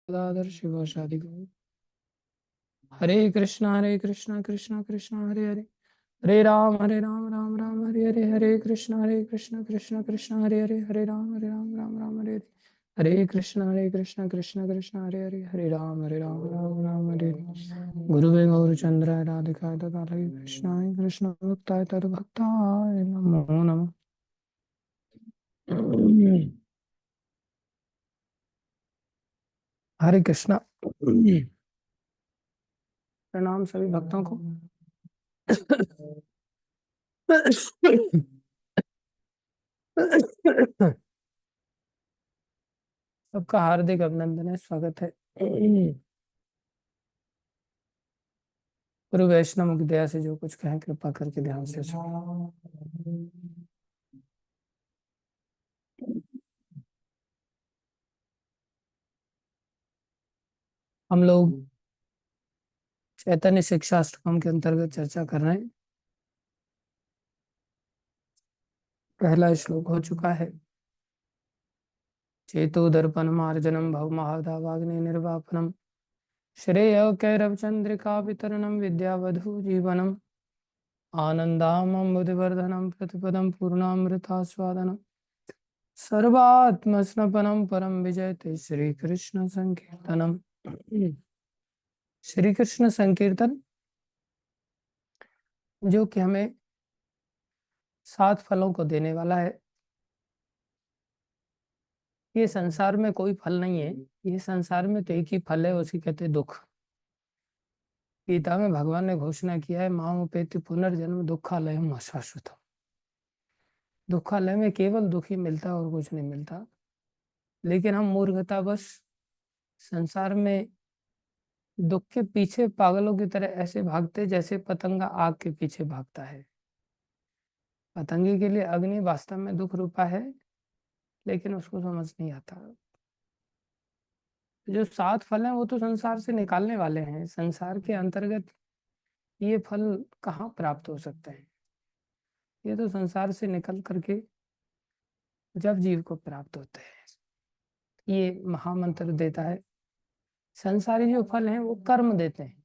गदाधर शिवासादि गौर। हरे कृष्णा कृष्णा कृष्णा हरे हरे, हरे राम राम राम हरे हरे, हरे कृष्णा कृष्णा कृष्णा हरे हरे, हरे राम राम राम हरे हरे, हरे कृष्णा कृष्णा कृष्णा हरे हरे, हरे राम राम राम हरे हरे। गुरुवे गौरचंद्राय राधिकाय तदालय कृष्णाय कृष्ण भक्ताय तद्भक्ताय नमो नमः। हरे कृष्णा। प्रणाम सभी भक्तों को। सबका हार्दिक अभिनंदन है, स्वागत है। गुरु वैष्णव की दया से जो कुछ कहें कृपा करके ध्यान से सुनो। हम लोग चैतन्य शिक्षाष्टकम के अंतर्गत चर्चा कर रहे हैं। पहला श्लोक हो चुका है। चेतो दर्पण मार्जनम भव महादावाग्नि निर्वापनम श्रेय कैरव चंद्रिका वितरणम विद्यावधु जीवनम आनंदामं बुद्धिवर्धनम प्रतिपदम पूर्णामृतास्वादनम सर्वात्मस्नपनम परम विजयते श्री कृष्ण संकीर्तनम। श्री कृष्ण संकीर्तन जो कि हमें 7 फलों को देने वाला है। ये संसार में कोई फल नहीं है, ये संसार में तो एक ही फल है, उसी कहते दुख। गीता में भगवान ने घोषणा किया है, मामुपेति पुनर्जन्म दुखालयम अशाश्वतम। दुखालय में केवल दुख ही मिलता है और कुछ नहीं मिलता। लेकिन हम मूर्खतावश संसार में दुख के पीछे पागलों की तरह ऐसे भागते जैसे पतंगा आग के पीछे भागता है। पतंगे के लिए अग्नि वास्तव में दुख रूपा है, लेकिन उसको समझ नहीं आता। जो 7 फल हैं वो तो संसार से निकालने वाले हैं। संसार के अंतर्गत ये फल कहाँ प्राप्त हो सकते हैं? ये तो संसार से निकल करके जब जीव को प्राप्त होते हैं। ये महामंत्र देता है। संसारी जो फल हैं वो कर्म देते हैं,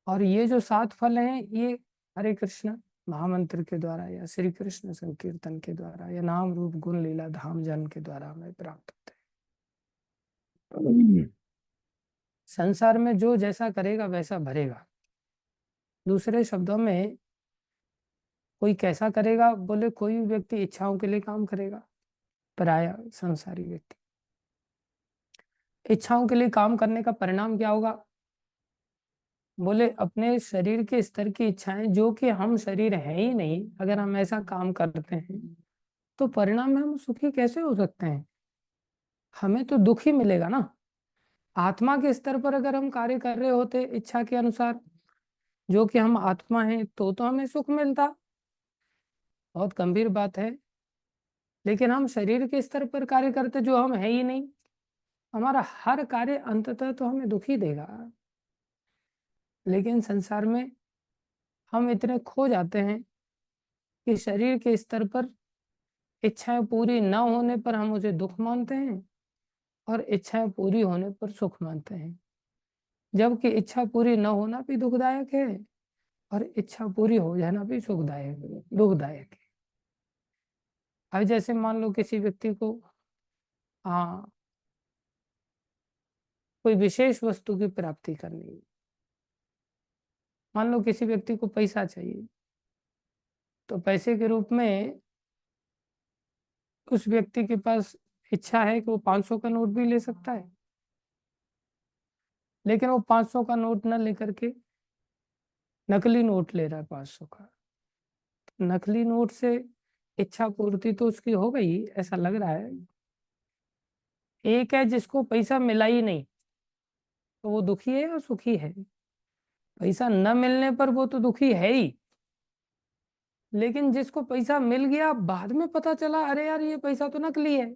और ये जो 7 फल हैं ये हरे कृष्ण महामंत्र के द्वारा या श्री कृष्ण संकीर्तन के द्वारा या नाम रूप गुण लीला धाम जन्म के द्वारा हमें प्राप्त होते हैं। संसार में जो जैसा करेगा वैसा भरेगा। दूसरे शब्दों में कोई कैसा करेगा, बोले कोई भी व्यक्ति इच्छाओं के लिए काम करेगा। पराया संसारी व्यक्ति इच्छाओं के लिए काम करने का परिणाम क्या होगा? बोले अपने शरीर के स्तर की इच्छाएं, जो कि हम शरीर है ही नहीं, अगर हम ऐसा काम करते हैं तो परिणाम में हम सुखी कैसे हो सकते हैं? हमें तो दुख ही मिलेगा ना। आत्मा के स्तर पर अगर हम कार्य कर रहे होते इच्छा के अनुसार, जो कि हम आत्मा हैं, तो हमें सुख मिलता। बहुत गंभीर बात है। लेकिन हम शरीर के स्तर पर कार्य करते जो हम है ही नहीं, हमारा हर कार्य अंततः तो हमें दुख ही देगा। लेकिन संसार में हम इतने खो जाते हैं कि शरीर के स्तर पर इच्छाएं पूरी न होने पर हम उसे दुख मानते हैं, और इच्छाएं पूरी होने पर सुख मानते हैं। जबकि इच्छा पूरी न होना भी दुखदायक है, और इच्छा पूरी हो जाना भी सुखदायक दुखदायक है। अब जैसे मान लो किसी व्यक्ति को हाँ कोई विशेष वस्तु की प्राप्ति करनी है। मान लो किसी व्यक्ति को पैसा चाहिए, तो पैसे के रूप में उस व्यक्ति के पास इच्छा है कि वो 500 का नोट भी ले सकता है। लेकिन वो 500 का नोट न लेकर के नकली नोट ले रहा है 500 का। नकली नोट से इच्छा पूर्ति तो उसकी हो गई ऐसा लग रहा है। एक है जिसको पैसा मिला ही नहीं, तो वो दुखी है या सुखी है? पैसा न मिलने पर वो तो दुखी है ही। लेकिन जिसको पैसा मिल गया, बाद में पता चला अरे यार ये पैसा तो नकली है,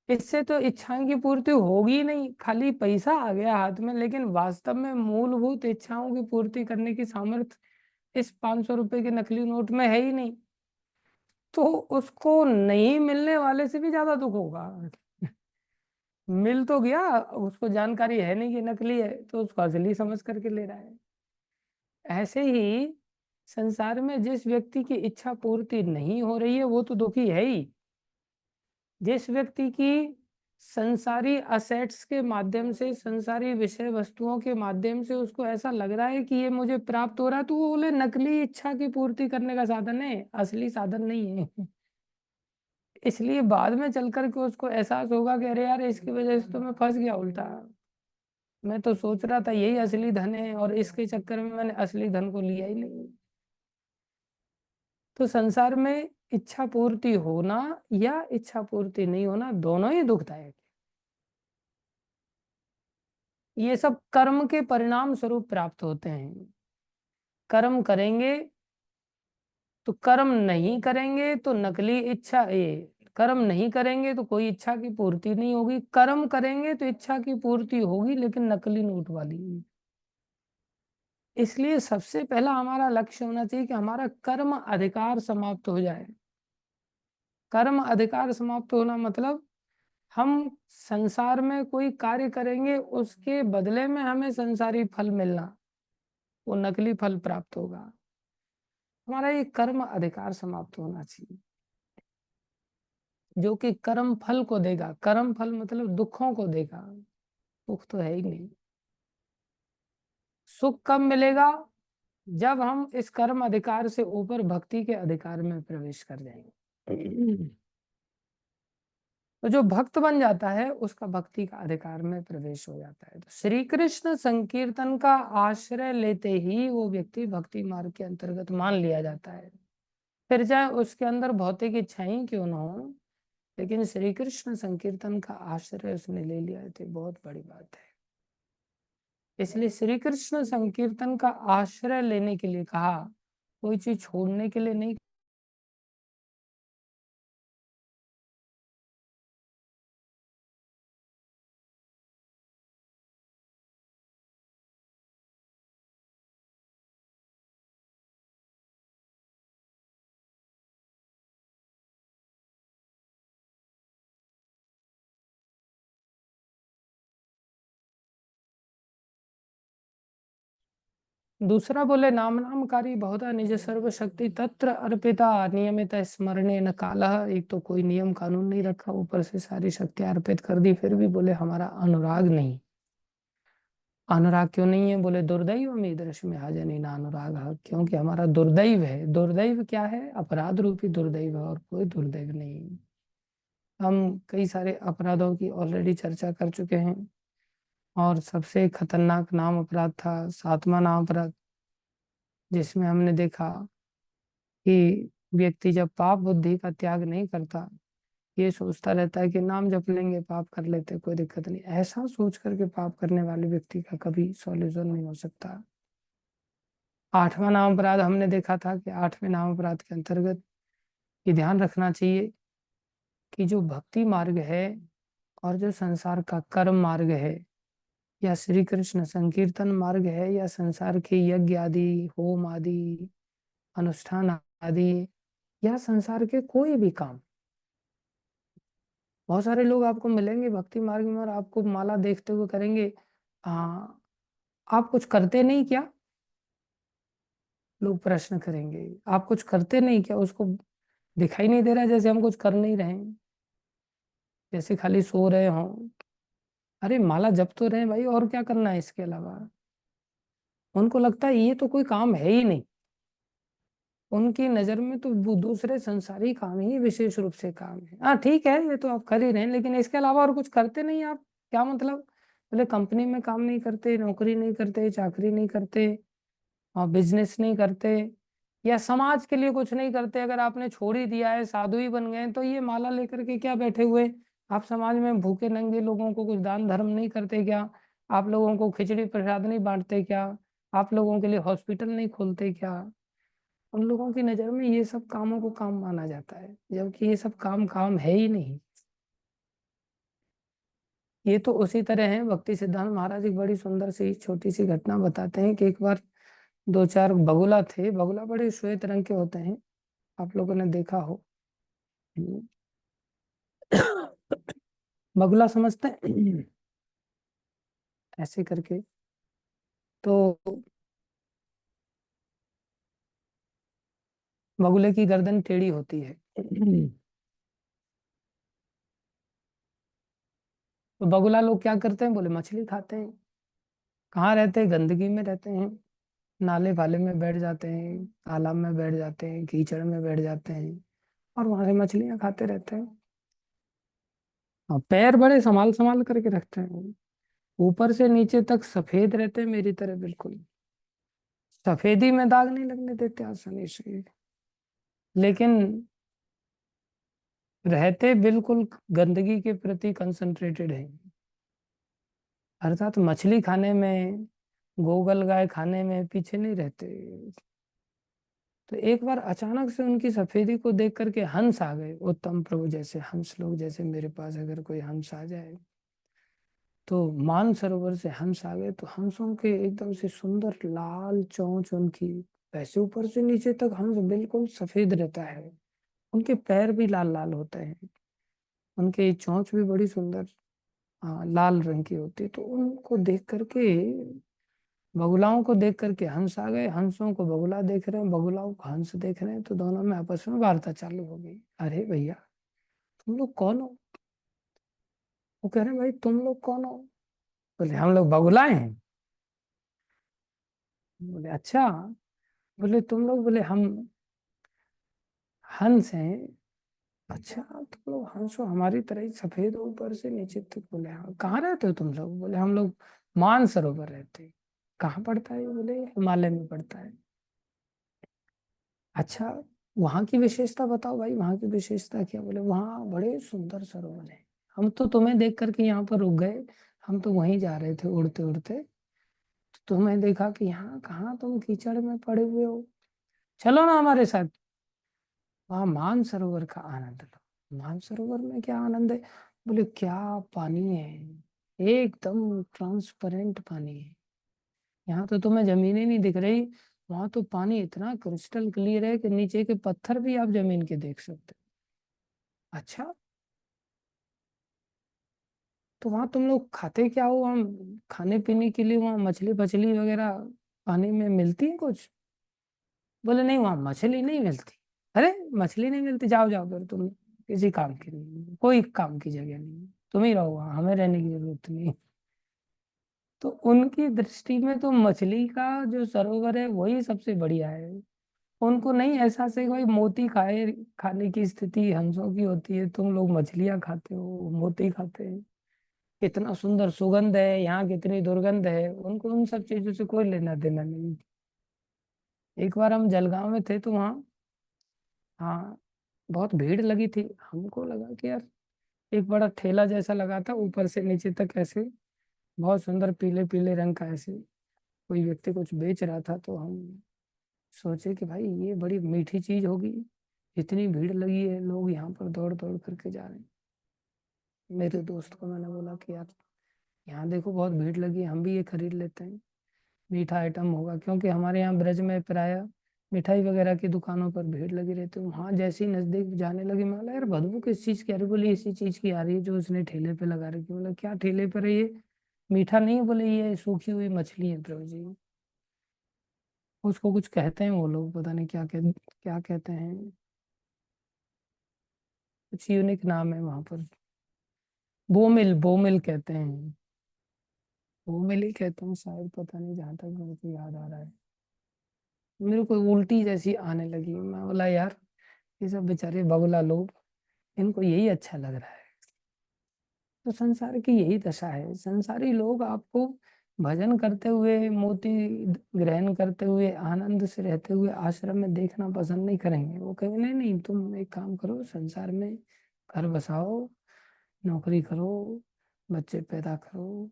इससे तो इच्छाओं की पूर्ति होगी नहीं, खाली पैसा आ गया हाथ में, लेकिन वास्तव में मूलभूत इच्छाओं की पूर्ति करने की सामर्थ्य इस 500 रुपए के नकली नोट में है ही नहीं। तो उसको नहीं मिलने वाले से भी ज्यादा दुख होगा। मिल तो गया, उसको जानकारी है नहीं कि नकली है, तो उसको असली समझ करके ले रहा है। ऐसे ही संसार में जिस व्यक्ति की इच्छा पूर्ति नहीं हो रही है वो तो दुखी है ही। जिस व्यक्ति की संसारी असेट्स के माध्यम से, संसारी विषय वस्तुओं के माध्यम से उसको ऐसा लग रहा है कि ये मुझे प्राप्त हो रहा है, तो वो बोले नकली इच्छा की पूर्ति करने का साधन है, असली साधन नहीं है। इसलिए बाद में चल करके उसको एहसास होगा कि अरे यार, इसकी वजह से तो मैं फंस गया उल्टा। मैं तो सोच रहा था यही असली धन है, और इसके चक्कर में मैंने असली धन को लिया ही नहीं। तो संसार में इच्छा पूर्ति होना या इच्छा पूर्ति नहीं होना, दोनों ही दुखदायक है। ये सब कर्म के परिणाम स्वरूप प्राप्त होते हैं। कर्म करेंगे तो, कर्म नहीं करेंगे तो नकली इच्छा, ये कर्म नहीं करेंगे तो कोई इच्छा की पूर्ति नहीं होगी, कर्म करेंगे तो इच्छा की पूर्ति होगी, लेकिन नकली नोट वाली। इसलिए सबसे पहला हमारा लक्ष्य होना चाहिए कि हमारा कर्म अधिकार समाप्त हो जाए। कर्म अधिकार समाप्त होना मतलब हम संसार में कोई कार्य करेंगे, उसके बदले में हमें संसारी फल मिलना, वो नकली फल प्राप्त होगा। हमारा ये कर्म अधिकार समाप्त होना चाहिए, जो कि कर्म फल को देगा। कर्म फल मतलब दुखों को देगा, सुख तो है ही नहीं। सुख कब मिलेगा? जब हम इस कर्म अधिकार से ऊपर भक्ति के अधिकार में प्रवेश कर जाएंगे। तो जो भक्त बन जाता है उसका भक्ति का अधिकार में प्रवेश हो जाता है। तो श्री कृष्ण संकीर्तन का आश्रय लेते ही वो व्यक्ति भक्ति मार्ग के अंतर्गत मान लिया जाता है। फिर चाहे उसके अंदर भौतिक इच्छाएं क्यों ना हो, लेकिन श्री कृष्ण संकीर्तन का आश्रय उसने ले लिया है, बहुत बड़ी बात है। इसलिए श्री कृष्ण संकीर्तन का आश्रय लेने के लिए कहा, कोई चीज छोड़ने के लिए नहीं। दूसरा बोले, नाम नामकारी बहुधा निज सर्व शक्ति तत्र अर्पिता नियमित स्मरणे न कालः। एक तो कोई नियम कानून नहीं रखा, ऊपर से सारी शक्तियां अर्पित कर दी, फिर भी बोले हमारा अनुराग नहीं। अनुराग क्यों नहीं है? बोले दुर्दैव में दृश्य में हाजनी ना अनुराग, क्योंकि हमारा दुर्दैव है। दुर्दैव क्या है? अपराध रूपी दुर्दैव है, और कोई दुर्दैव नहीं। हम कई सारे अपराधों की ऑलरेडी चर्चा कर चुके हैं, और सबसे खतरनाक नाम अपराध था सातवां नाम अपराध, जिसमें हमने देखा कि व्यक्ति जब पाप बुद्धि का त्याग नहीं करता, ये सोचता रहता है कि नाम जप लेंगे पाप कर लेते, कोई दिक्कत नहीं, ऐसा सोच करके पाप करने वाले व्यक्ति का कभी सॉल्यूशन नहीं हो सकता। आठवां नाम अपराध हमने देखा था कि आठवें नाम अपराध के अंतर्गत ये ध्यान रखना चाहिए कि जो भक्ति मार्ग है और जो संसार का कर्म मार्ग है, या श्री कृष्ण संकीर्तन मार्ग है, या संसार के यज्ञ आदि, होम आदि, अनुष्ठान आदि, या संसार के कोई भी काम। बहुत सारे लोग आपको मिलेंगे भक्ति मार्ग में और आपको माला देखते हुए करेंगे, हाँ आप कुछ करते नहीं क्या? लोग प्रश्न करेंगे, आप कुछ करते नहीं क्या? उसको दिखाई नहीं दे रहा जैसे हम कुछ कर नहीं रहे हैं, जैसे खाली सो रहे हो। अरे माला जप तो रहे भाई, और क्या करना है इसके अलावा? उनको लगता है ये तो कोई काम है ही नहीं। उनकी नजर में तो वो दूसरे संसारी काम ही विशेष रूप से काम है। हाँ ठीक है, ये तो आप कर ही रहे हैं, लेकिन इसके अलावा और कुछ करते नहीं आप, क्या मतलब? बोले कंपनी में काम नहीं करते, नौकरी नहीं करते, चाकरी नहीं करते, और बिजनेस नहीं करते, या समाज के लिए कुछ नहीं करते। अगर आपने छोड़ ही दिया है, साधु ही बन गए, तो ये माला लेकर के क्या बैठे हुए? आप समाज में भूखे नंगे लोगों को कुछ दान धर्म नहीं करते क्या? आप लोगों को खिचड़ी प्रसाद नहीं बांटते क्या? आप लोगों के लिए हॉस्पिटल नहीं खोलते क्या? उन लोगों की नजर में ये सब कामों को काम माना जाता है, जबकि ये सब काम काम है ही नहीं। ये तो उसी तरह है। भक्ति सिद्धांत महाराज एक बड़ी सुंदर सी छोटी सी घटना बताते हैं कि एक बार दो चार बगुला थे। बगुला बड़े श्वेत रंग के होते हैं, आप लोगों ने देखा हो। बगुला समझते हैं? ऐसे करके तो बगुले की गर्दन टेढ़ी होती है। तो बगुला लोग क्या करते हैं? बोले मछली खाते हैं। कहाँ रहते हैं? गंदगी में रहते हैं, नाले वाले में बैठ जाते हैं, तालाब में बैठ जाते हैं, कीचड़ में बैठ जाते हैं, और वहां से मछलियां खाते रहते हैं। और पैर बड़े संभाल संभाल करके रखते हैं, ऊपर से नीचे तक सफेद रहते हैं मेरी तरह बिल्कुल। सफेदी में दाग नहीं लगने देते आसानी से, लेकिन रहते बिल्कुल गंदगी के प्रति कंसंट्रेटेड है। अर्थात मछली खाने में, गोगल गाय खाने में पीछे नहीं रहते। तो एक बार अचानक से उनकी सफेदी को देख करके हंस आ गए, उत्तम प्रभु जैसे हंस लोग, जैसे मेरे पास अगर कोई हंस आ जाए, तो मान सरोवर से हंस आ गए, तो हंसों के एकदम से सुंदर लाल चोंच उनकी, वैसे ऊपर से नीचे तक हंस बिल्कुल सफेद रहता है। उनके पैर भी लाल लाल होते हैं, उनकी चोंच भी बड़ी सुंदर, लाल रंग की होती है। तो उनको देख करके, बगुलाओं को देख करके हंस आ गए, हंसों को बगुला देख रहे हैं, बगुलाओं को हंस देख रहे हैं, तो दोनों में आपस में वार्ता चालू हो गई। अरे भैया, तुम लोग कौन हो? वो कह रहे हैं, भाई तुम लोग कौन हो? बोले हम लोग बगुलाए हैं। बोले अच्छा। बोले तुम लोग? बोले हम हंस हैं। अच्छा, तुम लोग हंस हो, हमारी तरह ही सफेद हो ऊपर से नीचे तक। बोले हाँ। कहाँ रहते हो तुम लोग? बोले हम लोग मानसरोवर रहते हैं। कहाँ पड़ता है? बोले हिमालय में पड़ता है। अच्छा, वहाँ की विशेषता बताओ भाई, वहाँ की विशेषता क्या? बोले वहाँ बड़े सुंदर सरोवर है, हम तो तुम्हें देख करके यहाँ पर रुक गए, हम तो वहीं जा रहे थे उड़ते उड़ते, तो तुम्हें देखा कि यहाँ कहाँ तुम कीचड़ में पड़े हुए हो, चलो ना हमारे साथ, वहाँ मानसरोवर का आनंद लो। मानसरोवर में क्या आनंद है? बोले क्या पानी है, एकदम ट्रांसपेरेंट पानी है, यहाँ तो तुम्हें जमीन ही नहीं दिख रही, वहां तो पानी इतना क्रिस्टल क्लियर है कि नीचे के पत्थर भी आप जमीन के देख सकते हो। अच्छा, तो वहां तुम लोग खाते क्या हो? हम खाने पीने के लिए वहां मछली फछली वगैरह पानी में मिलती है कुछ? बोले नहीं, वहां मछली नहीं मिलती। अरे मछली नहीं मिलती, जाओ जाओ फिर तुम, किसी काम की नहीं, कोई काम की जगह नहीं, तुम ही रहो वहां, हमें रहने की जरूरत नहीं। तो उनकी दृष्टि में तो मछली का जो सरोवर है वही सबसे बढ़िया है। उनको नहीं एहसास है कि भाई मोती खाए, खाने की स्थिति हंसों की होती है, तुम लोग मछलियां खाते हो, मोती खाते हैं, इतना सुंदर सुगंध है, यहाँ कितनी दुर्गंध है, उनको उन सब चीजों से कोई लेना देना नहीं। एक बार हम जलगांव में थे, तो वहाँ, हाँ, बहुत भीड़ लगी थी, हमको लगा कि यार एक बड़ा ठेला जैसा लगा था, ऊपर से नीचे तक ऐसे बहुत सुंदर पीले पीले रंग का, ऐसे कोई व्यक्ति कुछ बेच रहा था, तो हम सोचे कि भाई ये बड़ी मीठी चीज होगी, इतनी भीड़ लगी है, लोग यहाँ पर दौड़ दौड़ करके जा रहे हैं। मेरे दोस्त को मैंने बोला कि यार यहाँ देखो बहुत भीड़ लगी है, हम भी ये खरीद लेते हैं, मीठा आइटम होगा, क्योंकि हमारे यहाँ ब्रज में प्राय मिठाई वगैरह की दुकानों पर भीड़ लगी रहती है। वहां जैसे ही नजदीक जाने लगी, मैं बोला यार बदबू किस चीज की आ रही? बोली इसी चीज की आ रही है जो उसने ठेले पे लगा रखी। बोला क्या ठेले पर है ये? मीठा नहीं है। बोले ये सूखी हुई मछली है प्रभु जी, उसको कुछ कहते हैं वो लोग, पता नहीं क्या कहते हैं, कुछ यूनिक नाम है वहां पर, बोमिल बोमिल कहते हैं, बोमिल ही कहते हैं शायद, पता नहीं, जहां तक मेरे को याद आ रहा है। मेरे को उल्टी जैसी आने लगी, मैं बोला यार ये सब बेचारे बगुला लोग, इनको यही अच्छा लग रहा है। तो संसार की यही दशा है, संसारी लोग आपको भजन करते हुए, मोती ग्रहण करते हुए, आनंद से रहते हुए आश्रम में देखना पसंद नहीं करेंगे। वो कहेंगे नहीं नहीं, तुम एक काम करो, संसार में घर बसाओ, नौकरी करो, बच्चे पैदा करो,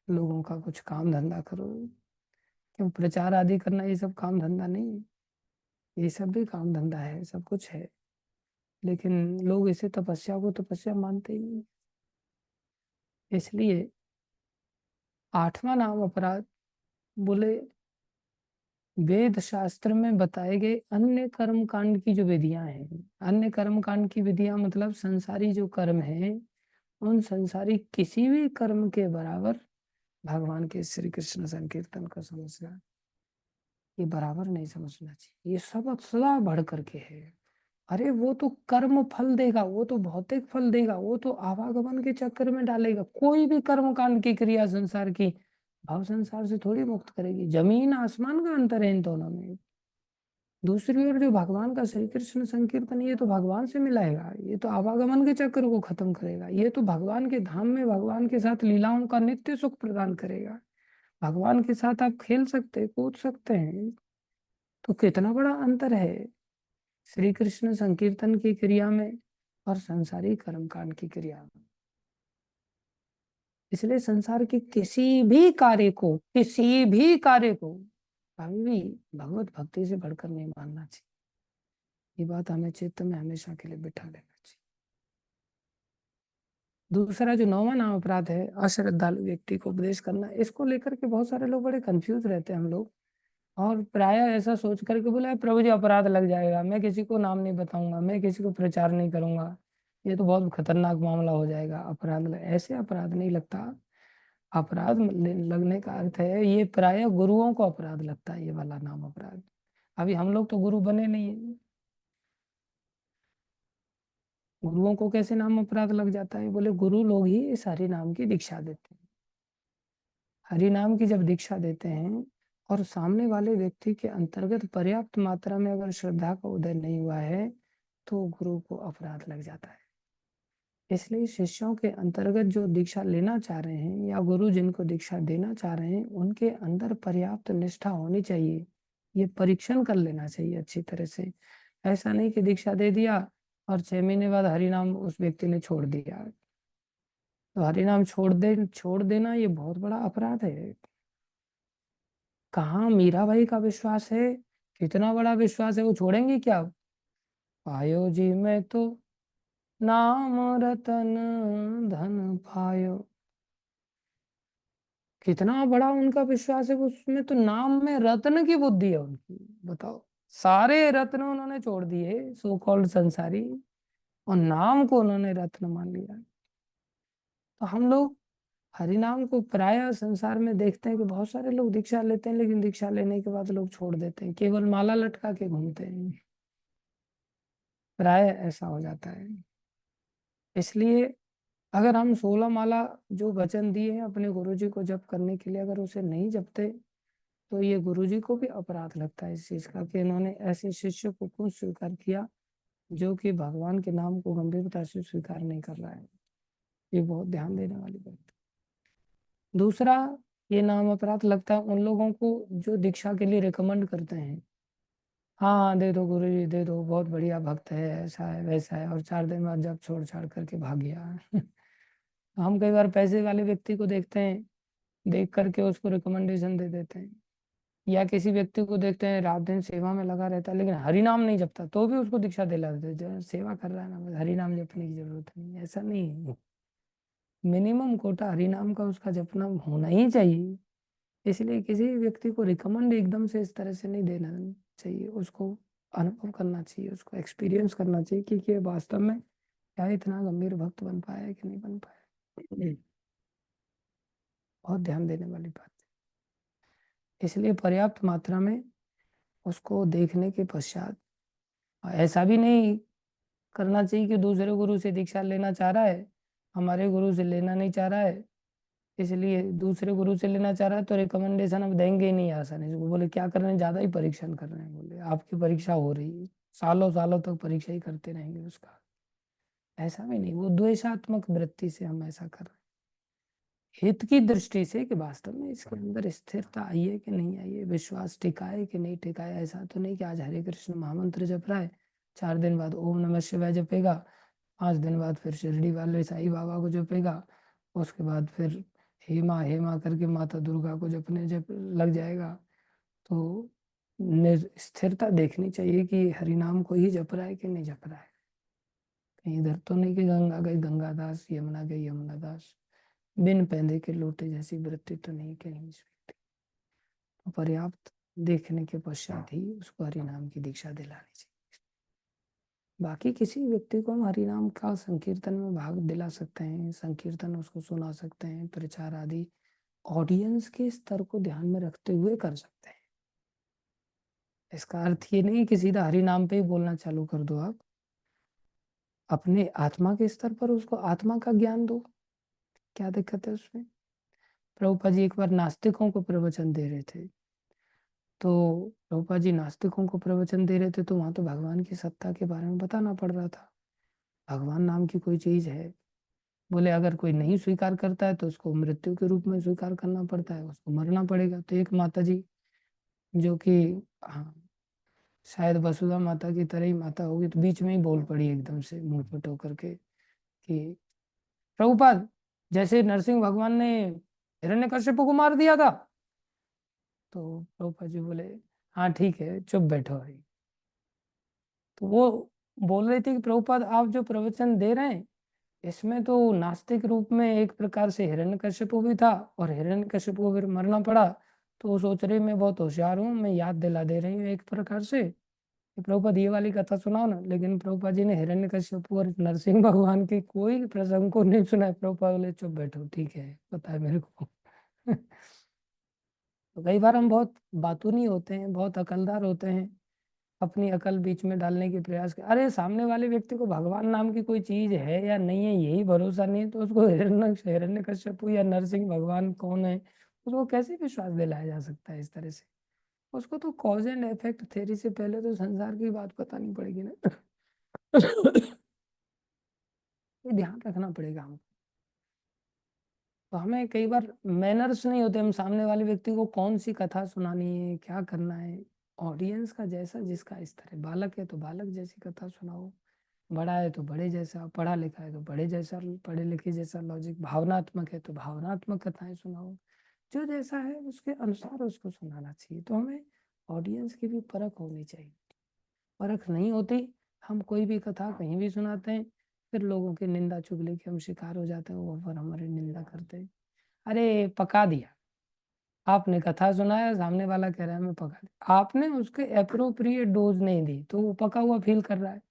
लोगों का कुछ काम धंधा करो। क्यों प्रचार आदि करना ये सब काम धंधा नहीं है? ये सब भी काम धंधा है, सब कुछ है, लेकिन लोग इसे तपस्या को तपस्या मानते ही नहीं। इसलिए आठवां नाम अपराध, बोले वेद शास्त्र में बताए गए अन्य कर्म कांड की जो विधियां हैं, अन्य कर्म कांड की विधियां मतलब संसारी जो कर्म है, उन संसारी किसी भी कर्म के बराबर भगवान के श्री कृष्ण संकीर्तन को समझना, ये बराबर नहीं समझना चाहिए। ये सब सदा बढ़ करके है। अरे वो तो कर्म फल देगा, वो तो भौतिक फल देगा, वो तो आवागमन के चक्कर में डालेगा। कोई भी कर्म कांड की क्रिया संसार की भाव संसार से थोड़ी मुक्त करेगी। जमीन आसमान का अंतर है इन दोनों में। दूसरी ओर जो भगवान का श्री कृष्ण संकीर्तन, ये तो भगवान से मिलाएगा, ये तो आवागमन के चक्र को खत्म करेगा, ये तो भगवान के धाम में भगवान के साथ लीलाओं का नित्य सुख प्रदान करेगा। भगवान के साथ आप खेल सकते, कूद सकते हैं। तो कितना बड़ा अंतर है श्री कृष्ण संकीर्तन की क्रिया में और संसारी कर्मकांड की क्रिया में। इसलिए संसार के किसी भी कार्य को कभी भी भगवत भक्ति से बढ़कर नहीं मानना चाहिए। ये बात हमें चित्त में हमेशा के लिए बिठा लेना चाहिए। दूसरा जो 9वां नाम अपराध है, अश्रद्धालु व्यक्ति को उपदेश करना। इसको लेकर के बहुत सारे लोग बड़े कंफ्यूज रहते हैं हम लोग, और प्राय ऐसा सोच करके बोला प्रभु जी अपराध लग जाएगा, मैं किसी को नाम नहीं बताऊंगा, मैं किसी को प्रचार नहीं करूंगा, ये तो बहुत खतरनाक मामला हो जाएगा, ऐसे अपराध नहीं लगता। लगने का अर्थ है, ये प्राय गुरुओं को अपराध लगता है, ये वाला नाम अपराध। अभी हम लोग तो गुरु बने नहीं है, गुरुओं को कैसे नाम अपराध लग जाता है? बोले गुरु लोग ही इस हरि नाम की दीक्षा देते हैं। हरि नाम की जब दीक्षा देते हैं और सामने वाले व्यक्ति के अंतर्गत पर्याप्त मात्रा में अगर श्रद्धा का उदय नहीं हुआ है, तो गुरु को अपराध लग जाता है। इसलिए शिष्यों के अंतर्गत जो दीक्षा लेना चाह रहे हैं या गुरु जिनको दीक्षा देना चाह रहे हैं, उनके अंदर पर्याप्त निष्ठा होनी चाहिए। ये परीक्षण कर लेना चाहिए अच्छी तरह से। ऐसा नहीं कि दीक्षा दे दिया और 6 महीने बाद हरि नाम उस व्यक्ति ने छोड़ दिया। तो हरि नाम छोड़ देना ये बहुत बड़ा अपराध है। कहाँ मीराबाई का विश्वास है, कितना बड़ा विश्वास है, वो छोड़ेंगे क्या? पायो जी में तो नाम रतन धन पायो, कितना बड़ा उनका विश्वास है। उसमें तो नाम में रत्न की बुद्धि है उनकी। बताओ, सारे रत्न उन्होंने छोड़ दिए सो कॉल्ड संसारी, और नाम को उन्होंने रत्न मान लिया। तो हम लोग हरि नाम को प्राय संसार में देखते हैं कि बहुत सारे लोग दीक्षा लेते हैं, लेकिन दीक्षा लेने के बाद लोग छोड़ देते हैं, केवल माला लटका के घूमते हैं। प्राय ऐसा हो जाता है। इसलिए अगर हम 16 माला जो वचन दिए हैं अपने गुरुजी को जप करने के लिए, अगर उसे नहीं जपते, तो ये गुरुजी को भी अपराध लगता है इस चीज का कि इन्होंने ऐसे शिष्य को क्यों स्वीकार किया जो कि भगवान के नाम को गंभीरता से स्वीकार नहीं कर रहा है। ये बहुत ध्यान देने वाली बात है। दूसरा, ये नाम अपराध लगता है उन लोगों को जो दीक्षा के लिए रिकमेंड करते हैं। हाँ हाँ दे दो गुरुजी दे दो, बहुत बढ़िया भक्त है, ऐसा है वैसा है, और 4 दिन बाद जब छोड़ छाड़ करके भाग गया। हम कई बार पैसे वाले व्यक्ति को देखते हैं, देख करके उसको रिकमेंडेशन दे देते हैं। या किसी व्यक्ति को देखते हैं रात दिन सेवा में लगा रहता है, लेकिन हरि नाम नहीं जपता, तो भी उसको दीक्षा दिला देते हैं, सेवा कर रहा है ना, बस हरि नाम जपने की जरूरत नहीं है। ऐसा नहीं है, मिनिमम कोटा हरि नाम का उसका जपना होना ही चाहिए। इसलिए किसी भी व्यक्ति को रिकमेंड एकदम से इस तरह से नहीं देना चाहिए, उसको अनुभव करना चाहिए, उसको एक्सपीरियंस करना चाहिए कि ये वास्तव में क्या इतना गंभीर भक्त बन पाया है कि नहीं बन पाया। बहुत ध्यान देने वाली बात है। इसलिए पर्याप्त मात्रा में उसको देखने के पश्चात, ऐसा भी नहीं करना चाहिए कि दूसरे गुरु से दीक्षा लेना चाह रहा है, हमारे गुरु से लेना नहीं चाह रहा है, इसलिए दूसरे गुरु से लेना चाह रहा है तो रिकमेंडेशन अब देंगे ही नहीं आसानी से। वो बोले क्या कर रहे हैं, ज्यादा ही परीक्षण कर रहे हैं। बोले आपकी परीक्षा हो रही है, सालों सालों तक परीक्षा ही करते रहेंगे उसका। ऐसा भी नहीं, वो द्वेषात्मक वृत्ति से हम ऐसा कर रहे हैं, हित की दृष्टि से कि वास्तव में इसके अंदर स्थिरता आई है कि नहीं आई है, विश्वास टिका है कि नहीं टिका है। ऐसा तो नहीं कि आज हरे कृष्ण महामंत्र जप रहा है, 4 दिन बाद ओम नमः शिवाय जपेगा, 5 दिन बाद फिर शिरडी वाले साईं बाबा को जपेगा, उसके बाद फिर हेमा हेमा करके माता दुर्गा को जपने जप लग जाएगा। तो स्थिरता देखनी चाहिए कि हरिनाम को ही जप रहा है कि नहीं जप रहा है। कहीं इधर तो नहीं कि गंगा गई गंगादास, यमुना गई यमुनादास, बिन पैंधे के लोटे जैसी वृत्ति तो नहीं कहीं इस व्यक्ति को। पर्याप्त देखने के पश्चात ही उसको हरि नाम की दीक्षा दिलानी चाहिए। बाकी किसी व्यक्ति को हम हरि नाम का संकीर्तन में भाग दिला सकते हैं, संकीर्तन उसको सुना सकते हैं, प्रचार आदि ऑडियंस के स्तर को ध्यान में रखते हुए कर सकते हैं। इसका अर्थ ये नहीं कि सीधा हरि नाम पे ही बोलना चालू कर दो। आप अपने आत्मा के स्तर पर उसको आत्मा का ज्ञान दो, क्या दिक्कत है उसमें। प्रभुपा जी एक बार नास्तिकों को प्रवचन दे रहे थे, तो प्रभुपा जी नास्तिकों को प्रवचन दे रहे थे, तो वहां तो भगवान की सत्ता के बारे में बताना पड़ रहा था। भगवान नाम की कोई चीज है, बोले अगर कोई नहीं स्वीकार करता है तो उसको मृत्यु के रूप में स्वीकार करना पड़ता है, उसको मरना पड़ेगा। तो एक माता जी जो कि हाँ शायद वसुधा माता की तरह ही माता होगी, तो बीच में ही बोल पड़ी एकदम से मुंह फट होकर के कि प्रभुपाद, जैसे नरसिंह भगवान ने हिरण्यकश्यप को मार दिया था। तो प्रभुपाद जी बोले हाँ ठीक है, चुप बैठो भाई। तो वो बोल रही थी कि प्रभुपाद आप जो प्रवचन दे रहे हैं इसमें तो नास्तिक रूप में एक प्रकार से हिरण्यकश्यप भी था, और हिरण्यकश्यप को फिर मरना पड़ा। तो वो सोच रही मैं बहुत होशियार हूँ, मैं याद दिला दे रही हूँ एक प्रकार से कि प्रभुपाद ये वाली कथा सुनाओ ना। लेकिन प्रभुपाद जी ने हिरण्यकश्यप और नरसिंह भगवान के कोई प्रसंग को नहीं सुना। प्रभुपाद बोले चुप बैठो, ठीक है पता है मेरे को। तो कई बार हम बहुत बातूनी होते हैं, बहुत अकलदार होते हैं, अपनी अकल बीच में डालने की प्रयास कर, अरे सामने वाले व्यक्ति को भगवान नाम की कोई चीज है या नहीं है यही भरोसा नहीं है, तो उसको हिरण्यकश्यप या नरसिंह भगवान कौन है उसको कैसे विश्वास दिलाया जा सकता है इस तरह से। उसको तो कॉज एंड इफेक्ट थ्योरी से पहले तो संसार की बात बतानी पड़ेगी ना। ये ध्यान रखना पड़ेगा हमको। तो हमें कई बार मैनर्स नहीं होते, हम सामने वाले व्यक्ति को कौन सी कथा सुनानी है, क्या करना है। ऑडियंस का जैसा जिसका स्तर है, बालक है तो बालक जैसी कथा सुनाओ, बड़ा है तो बड़े जैसा, पढ़ा लिखा है तो बड़े जैसा, पढ़े लिखे जैसा लॉजिक, भावनात्मक है तो भावनात्मक कथाएं सुनाओ। जो जैसा है उसके अनुसार उसको सुनाना चाहिए। तो हमें ऑडियंस की भी परख होनी चाहिए। परख नहीं होती, हम कोई भी कथा कहीं भी सुनाते हैं, फिर लोगों की निंदा चुगली के हम शिकार हो जाते हैं, वो पर हमारी निंदा करते हैं। अरे पका दिया, आपने कथा सुनाया, सामने वाला कह रहा है मैं पका दिया, आपने उसके अप्रोप्रिएट डोज नहीं दी तो वो पका हुआ फील कर रहा है।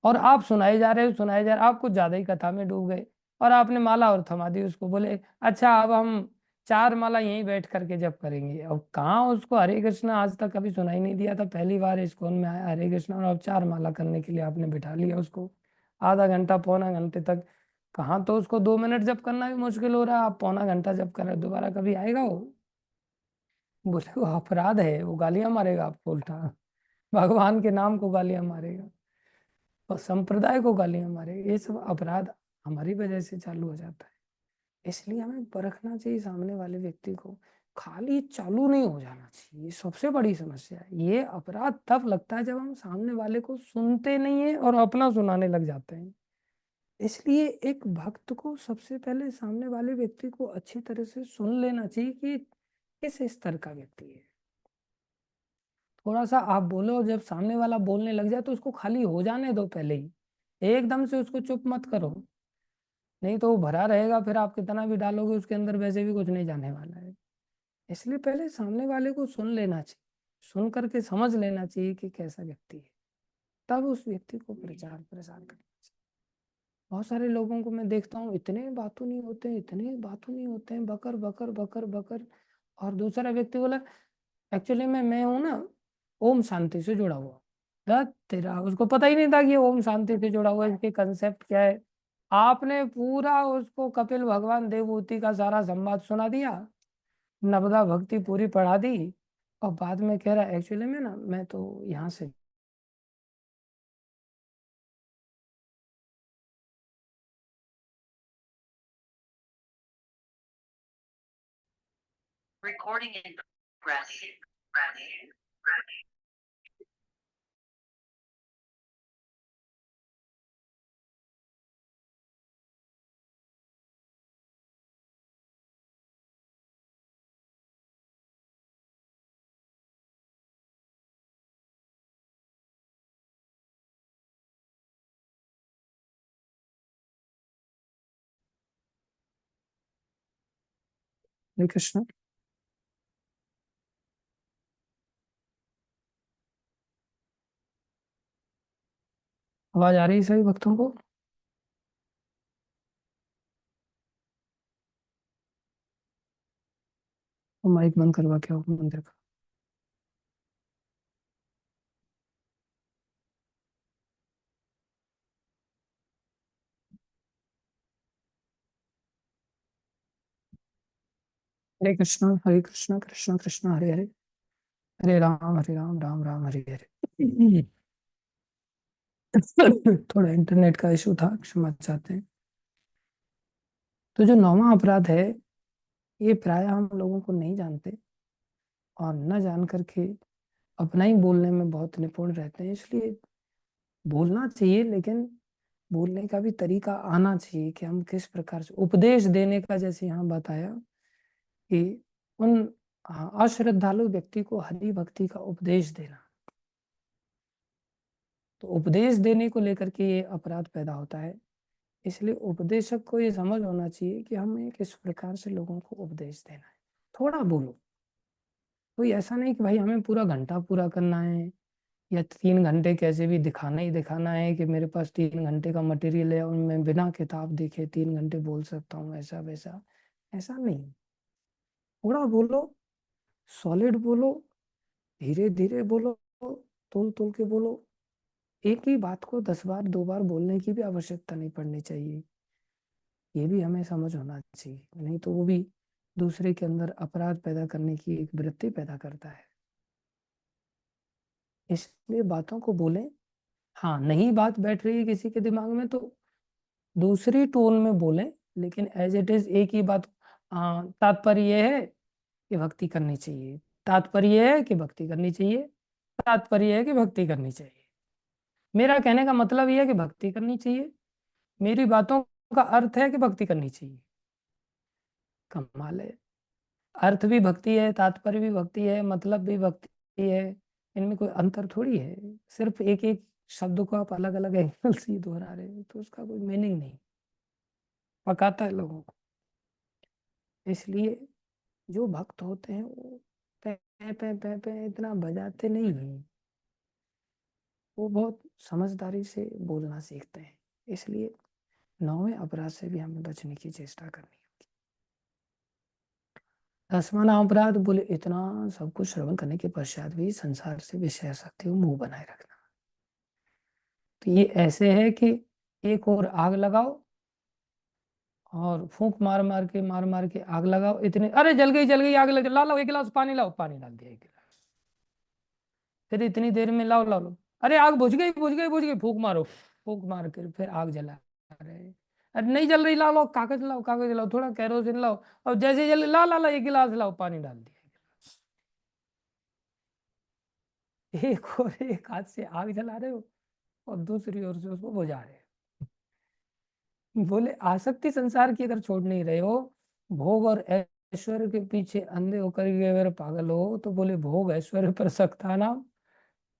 और आप सुनाए जा रहे हो, सुनाए जा रहे, आप कुछ ज्यादा ही कथा में डूब गए, और आपने माला और थमा दी उसको, बोले अच्छा अब हम 4 माला यहीं बैठ करके जप करेंगे। अब कहाँ उसको हरे कृष्ण आज तक कभी सुनाई नहीं दिया था, पहली बार इस्कॉन में आया हरे कृष्ण, और अब 4 माला करने के लिए आपने बिठा लिया उसको आधा घंटा पौना घंटे तक। कहाँ तो उसको 2 मिनट जप करना भी मुश्किल हो रहा है, आप पौना घंटा जप कर रहे हो, दोबारा कभी आएगा वो? बोले वो अपराध है, वो गालियां मारेगा आपको उल्टा, भगवान के नाम को गालियां मारेगा और संप्रदाय को गालियां मारेगा। ये सब अपराध हमारी वजह से चालू हो जाता है। इसलिए हमें परखना चाहिए सामने वाले व्यक्ति को, खाली चालू नहीं हो जाना चाहिए। ये सबसे बड़ी समस्या है। ये अपराध तब लगता है जब हम सामने वाले को सुनते नहीं है और अपना सुनाने लग जाते हैं। इसलिए एक भक्त को सबसे पहले सामने वाले व्यक्ति को अच्छी तरह से सुन लेना चाहिए कि किस स्तर का व्यक्ति है। थोड़ा सा आप बोलो, जब सामने वाला बोलने लग जाए तो उसको खाली हो जाने दो पहले ही, एकदम से उसको चुप मत करो, नहीं तो वो भरा रहेगा, फिर आप कितना भी डालोगे उसके अंदर वैसे भी कुछ नहीं जाने वाला है। इसलिए पहले सामने वाले को सुन लेना चाहिए, सुन करके समझ लेना चाहिए कि कैसा व्यक्ति है, तब उस व्यक्ति को प्रचार प्रसार करना चाहिए। बहुत सारे लोगों को मैं देखता हूँ, इतने बातों नहीं होते हैं, इतने बातों नहीं होते हैं, बकर बकर बकर बकर। और दूसरा व्यक्ति बोला एक्चुअली मैं हूँ ना ओम शांति से जुड़ा हुआ। दत्त तेरा, उसको पता ही नहीं था कि ये ओम शांति से जुड़ा हुआ है, इसके कंसेप्ट क्या है। आपने पूरा उसको कपिल भगवान देवभूति का सारा संवाद सुना दिया, नवदा भक्ति पूरी पढ़ा दी, और बाद में कह रहा है एक्चुअली में ना मैं तो यहाँ से Recording in progress. हरे कृष्ण। आवाज आ रही है सभी भक्तों को? वो माइक बंद करवा के आओ मंदिर का। हरे कृष्णा हरे कृष्णा कृष्णा कृष्णा हरे हरे, हरे राम राम राम हरे हरे। थोड़ा इंटरनेट का इशू था, क्षमा चाहते हैं। तो जो नौवां अपराध है, ये प्राय हम लोगों को नहीं जानते और न जान करके अपना ही बोलने में बहुत निपुण रहते हैं। इसलिए बोलना चाहिए, लेकिन बोलने का भी तरीका आना चाहिए कि हम किस प्रकार से उपदेश देने का, जैसे यहाँ बताया कि उन अश्रद्धालु व्यक्ति को हरि भक्ति का उपदेश देना, तो उपदेश देने को लेकर के ये अपराध पैदा होता है। इसलिए उपदेशक को ये समझ होना चाहिए कि हमें किस प्रकार से लोगों को उपदेश देना है। थोड़ा बोलो, कोई ऐसा नहीं कि भाई हमें पूरा घंटा पूरा करना है या 3 घंटे कैसे भी दिखाना ही दिखाना है कि मेरे पास 3 घंटे का मटेरियल है और मैं बिना किताब देखे 3 घंटे बोल सकता हूँ, ऐसा वैसा। ऐसा नहीं, थोड़ा बोलो, सॉलिड बोलो, धीरे धीरे बोलो, तोल तोल के बोलो। एक ही बात को 10 बार 2 बार बोलने की भी आवश्यकता नहीं पड़नी चाहिए। ये भी हमें समझ होना चाहिए, नहीं तो वो भी दूसरे के अंदर अपराध पैदा करने की एक वृत्ति पैदा करता है। इसलिए बातों को बोलें। हाँ, नहीं बात बैठ रही है किसी के दिमाग में तो दूसरी टोन में बोलें, लेकिन एज इट इज एक ही बात। तात्पर्य यह है कि भक्ति करनी चाहिए, तात्पर्य यह है कि भक्ति करनी चाहिए, तात्पर्य यह है कि भक्ति करनी चाहिए। मेरा कहने का मतलब यह है कि भक्ति करनी चाहिए, मेरी बातों का अर्थ है कि भक्ति करनी चाहिए। कमाल है, अर्थ भी भक्ति है, तात्पर्य भी भक्ति है, मतलब भी भक्ति है। इनमें कोई अंतर थोड़ी है। सिर्फ एक एक शब्द को आप अलग अलग एंगल से दोहरा रहे हो तो उसका कोई मीनिंग नहीं, पकाता है लोगों को। इसलिए जो भक्त होते हैं वो पे इतना बजाते नहीं हैं, वो बहुत समझदारी से बोलना सीखते हैं। इसलिए नौवें अपराध से भी हमें बचने की चेष्टा करनी होगी। 10वां नाम अपराध बोले, इतना सब कुछ श्रवण करने के पश्चात भी संसार से विषय आसक्ति मुंह बनाए रखना। तो ये ऐसे है कि एक और आग लगाओ और फूंक मार मार के आग लगाओ, इतने अरे जल गई आग लग, ला लो 1 गिलास पानी लाओ, पानी डाल दिया 1 गिलास। फिर इतनी देर में लाओ ला लो, अरे आग बुझ गई बुझ गई बुझ गई, फूंक मारो, फूंक मार कर फिर आग जला रहे। अरे नहीं जल रही, ला लो कागज लाओ, थोड़ा केरोसिन लाओ, और जैसे जल ला ला ला 1 गिलास लाओ, पानी डाल दिया। एक और एक हाथ से आग जला रहे हो और दूसरी ओर से उसको बुझा रहे हो। बोले आसक्ति संसार की अगर छोड़ नहीं रहे हो, भोग और ऐश्वर्य के पीछे अंधे होकर के अगर पागल हो, तो बोले भोग ऐश्वर्य पर सकता नाम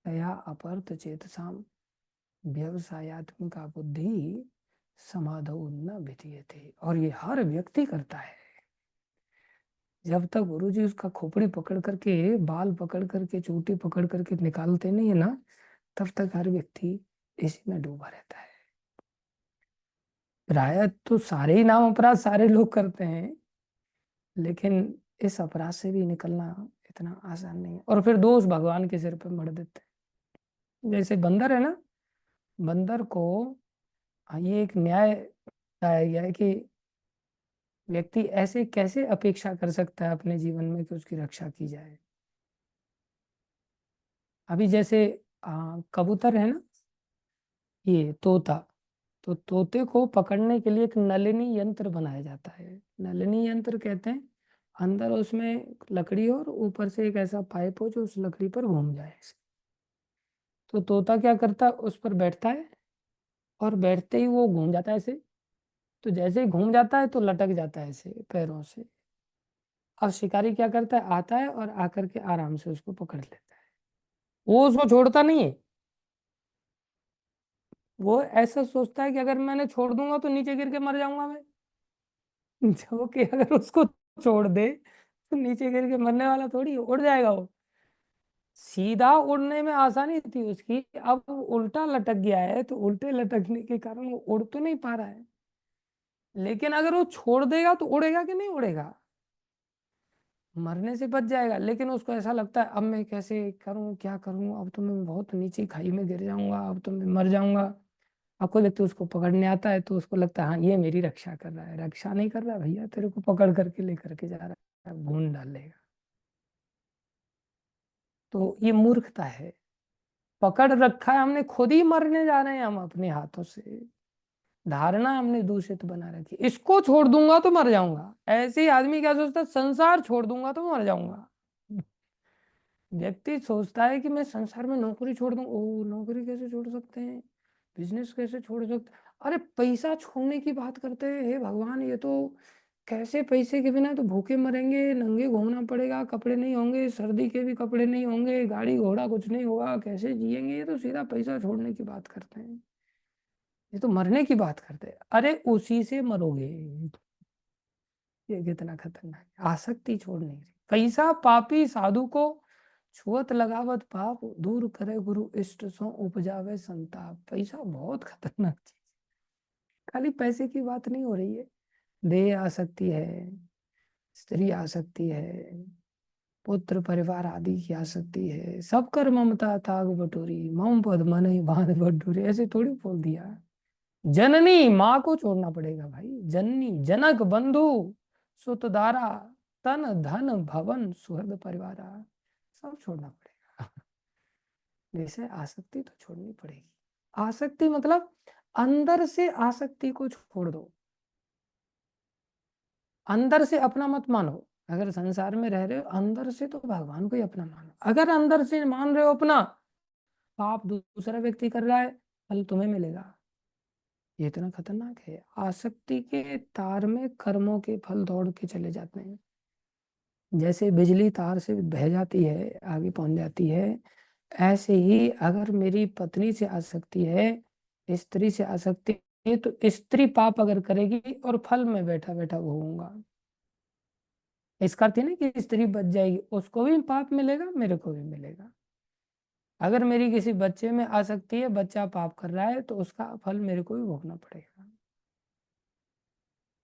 या अपरत चेतसाम व्यवसायत्मिका बुद्धि समाधो न विधीयते। और ये हर व्यक्ति करता है। जब तक गुरुजी उसका खोपड़ी पकड़ करके, बाल पकड़ करके, चोटी पकड़ करके निकालते नहीं है ना, तब तक हर व्यक्ति इसी में डूबा रहता है। प्राय तो सारे ही नाम अपराध सारे लोग करते हैं, लेकिन इस अपराध से भी निकलना इतना आसान नहीं है। और फिर दोष भगवान के सिर पर मढ़ देते हैं। जैसे बंदर है ना, बंदर को ये एक न्याय बताया गया है कि व्यक्ति ऐसे कैसे अपेक्षा कर सकता है अपने जीवन में कि उसकी रक्षा की जाए। अभी जैसे कबूतर है ना, ये तोता, तो तोते को पकड़ने के लिए एक नलिनी यंत्र बनाया जाता है। नलिनी यंत्र कहते हैं, अंदर उसमें लकड़ी हो और ऊपर से एक ऐसा पाइप हो जो उस लकड़ी पर घूम जाए। तो तोता क्या करता है, उस पर बैठता है और बैठते ही वो घूम जाता है ऐसे। तो जैसे ही घूम जाता है तो लटक जाता है ऐसे पैरों से। अब शिकारी क्या करता है, आता है और आकर के आराम से उसको पकड़ लेता है। वो उसको छोड़ता नहीं है। वो ऐसा सोचता है कि अगर मैंने छोड़ दूंगा तो नीचे गिर के मर जाऊंगा मैं। जो कि अगर उसको छोड़ दे तो नीचे गिर के मरने वाला थोड़ी है, उड़ जाएगा वो। सीधा उड़ने में आसानी थी उसकी, अब उल्टा लटक गया है, तो उल्टे लटकने के कारण वो उड़ तो नहीं पा रहा है। लेकिन अगर वो छोड़ देगा तो उड़ेगा कि नहीं उड़ेगा? मरने से बच जाएगा। लेकिन उसको ऐसा लगता है अब मैं कैसे करूं, क्या करूं, अब तो मैं बहुत नीचे खाई में गिर जाऊंगा, अब तो मैं मर जाऊंगा। अब कोई व्यक्ति उसको पकड़ने आता है तो उसको लगता है हाँ ये मेरी रक्षा कर रहा है। रक्षा नहीं कर रहा भैया, तेरे को पकड़ करके लेकर के जा रहा है, भून डालेगा। तो ये मूर्खता है। पकड़ रखा है हमने, खुद ही मरने जा रहे हैं हम अपने हाथों से। धारणा हमने दूषित बना रखी, इसको छोड़ दूंगा तो मर जाऊंगा। ऐसे ही आदमी क्या सोचता है, संसार छोड़ दूंगा तो मर जाऊंगा। व्यक्ति सोचता है कि मैं संसार में नौकरी छोड़ दूं। ओ नौकरी कैसे छोड़ सकते हैं, बिजनेस कैसे छोड़ सकते हैं? अरे पैसा छोड़ने की बात करते हैं, हे भगवान ये तो कैसे, पैसे के बिना तो भूखे मरेंगे, नंगे घूमना पड़ेगा, कपड़े नहीं होंगे, सर्दी के भी कपड़े नहीं होंगे, गाड़ी घोड़ा कुछ नहीं होगा, कैसे जिएंगे? ये तो सीधा पैसा छोड़ने की बात करते हैं, ये तो मरने की बात करते हैं। अरे उसी से मरोगे। ये कितना खतरनाक है। आसक्ति छोड़ने की, पैसा पापी साधु को छुअत लगावत पाप, दूर करे गुरु इष्ट सो उपजावे संताप। पैसा बहुत खतरनाक चीज। खाली पैसे की बात नहीं हो रही है, देह आसक्ति है, स्त्री आसक्ति है, पुत्र परिवार आदि की आसक्ति है। सब कर ममता ताग बटोरी, मम पद मन ही बांध बटोरी। ऐसे थोड़ी बोल दिया। जननी माँ को छोड़ना पड़ेगा भाई, जननी जनक बंधु सुतदारा, तन धन भवन सुहृद परिवारा, सब छोड़ना पड़ेगा। जैसे आसक्ति तो छोड़नी पड़ेगी। आसक्ति मतलब अंदर से आसक्ति को छोड़ दो, अंदर से अपना मत मानो। अगर संसार में रह रहे हो अंदर से तो भगवान को ही अपना मानो। अगर अंदर से मान रहे हो अपना, पाप दूसरा व्यक्ति कर रहा है, फल तुम्हें मिलेगा। ये इतना खतरनाक है। आसक्ति के तार में कर्मों के फल दौड़ के चले जाते हैं। जैसे बिजली तार से बह जाती है, आगे पहुंच जाती है, ऐसे ही अगर मेरी पत्नी से आसक्ति है, स्त्री से आसक्ति है, तो स्त्री पाप अगर करेगी और फल में बैठा बैठा भोगूंगा। इसका अर्थ है ना कि स्त्री बच जाएगी, उसको भी पाप मिलेगा, मेरे को भी मिलेगा। अगर मेरी किसी बच्चे में आसक्ति है, बच्चा पाप कर रहा है, तो उसका फल मेरे को भी भोगना पड़ेगा।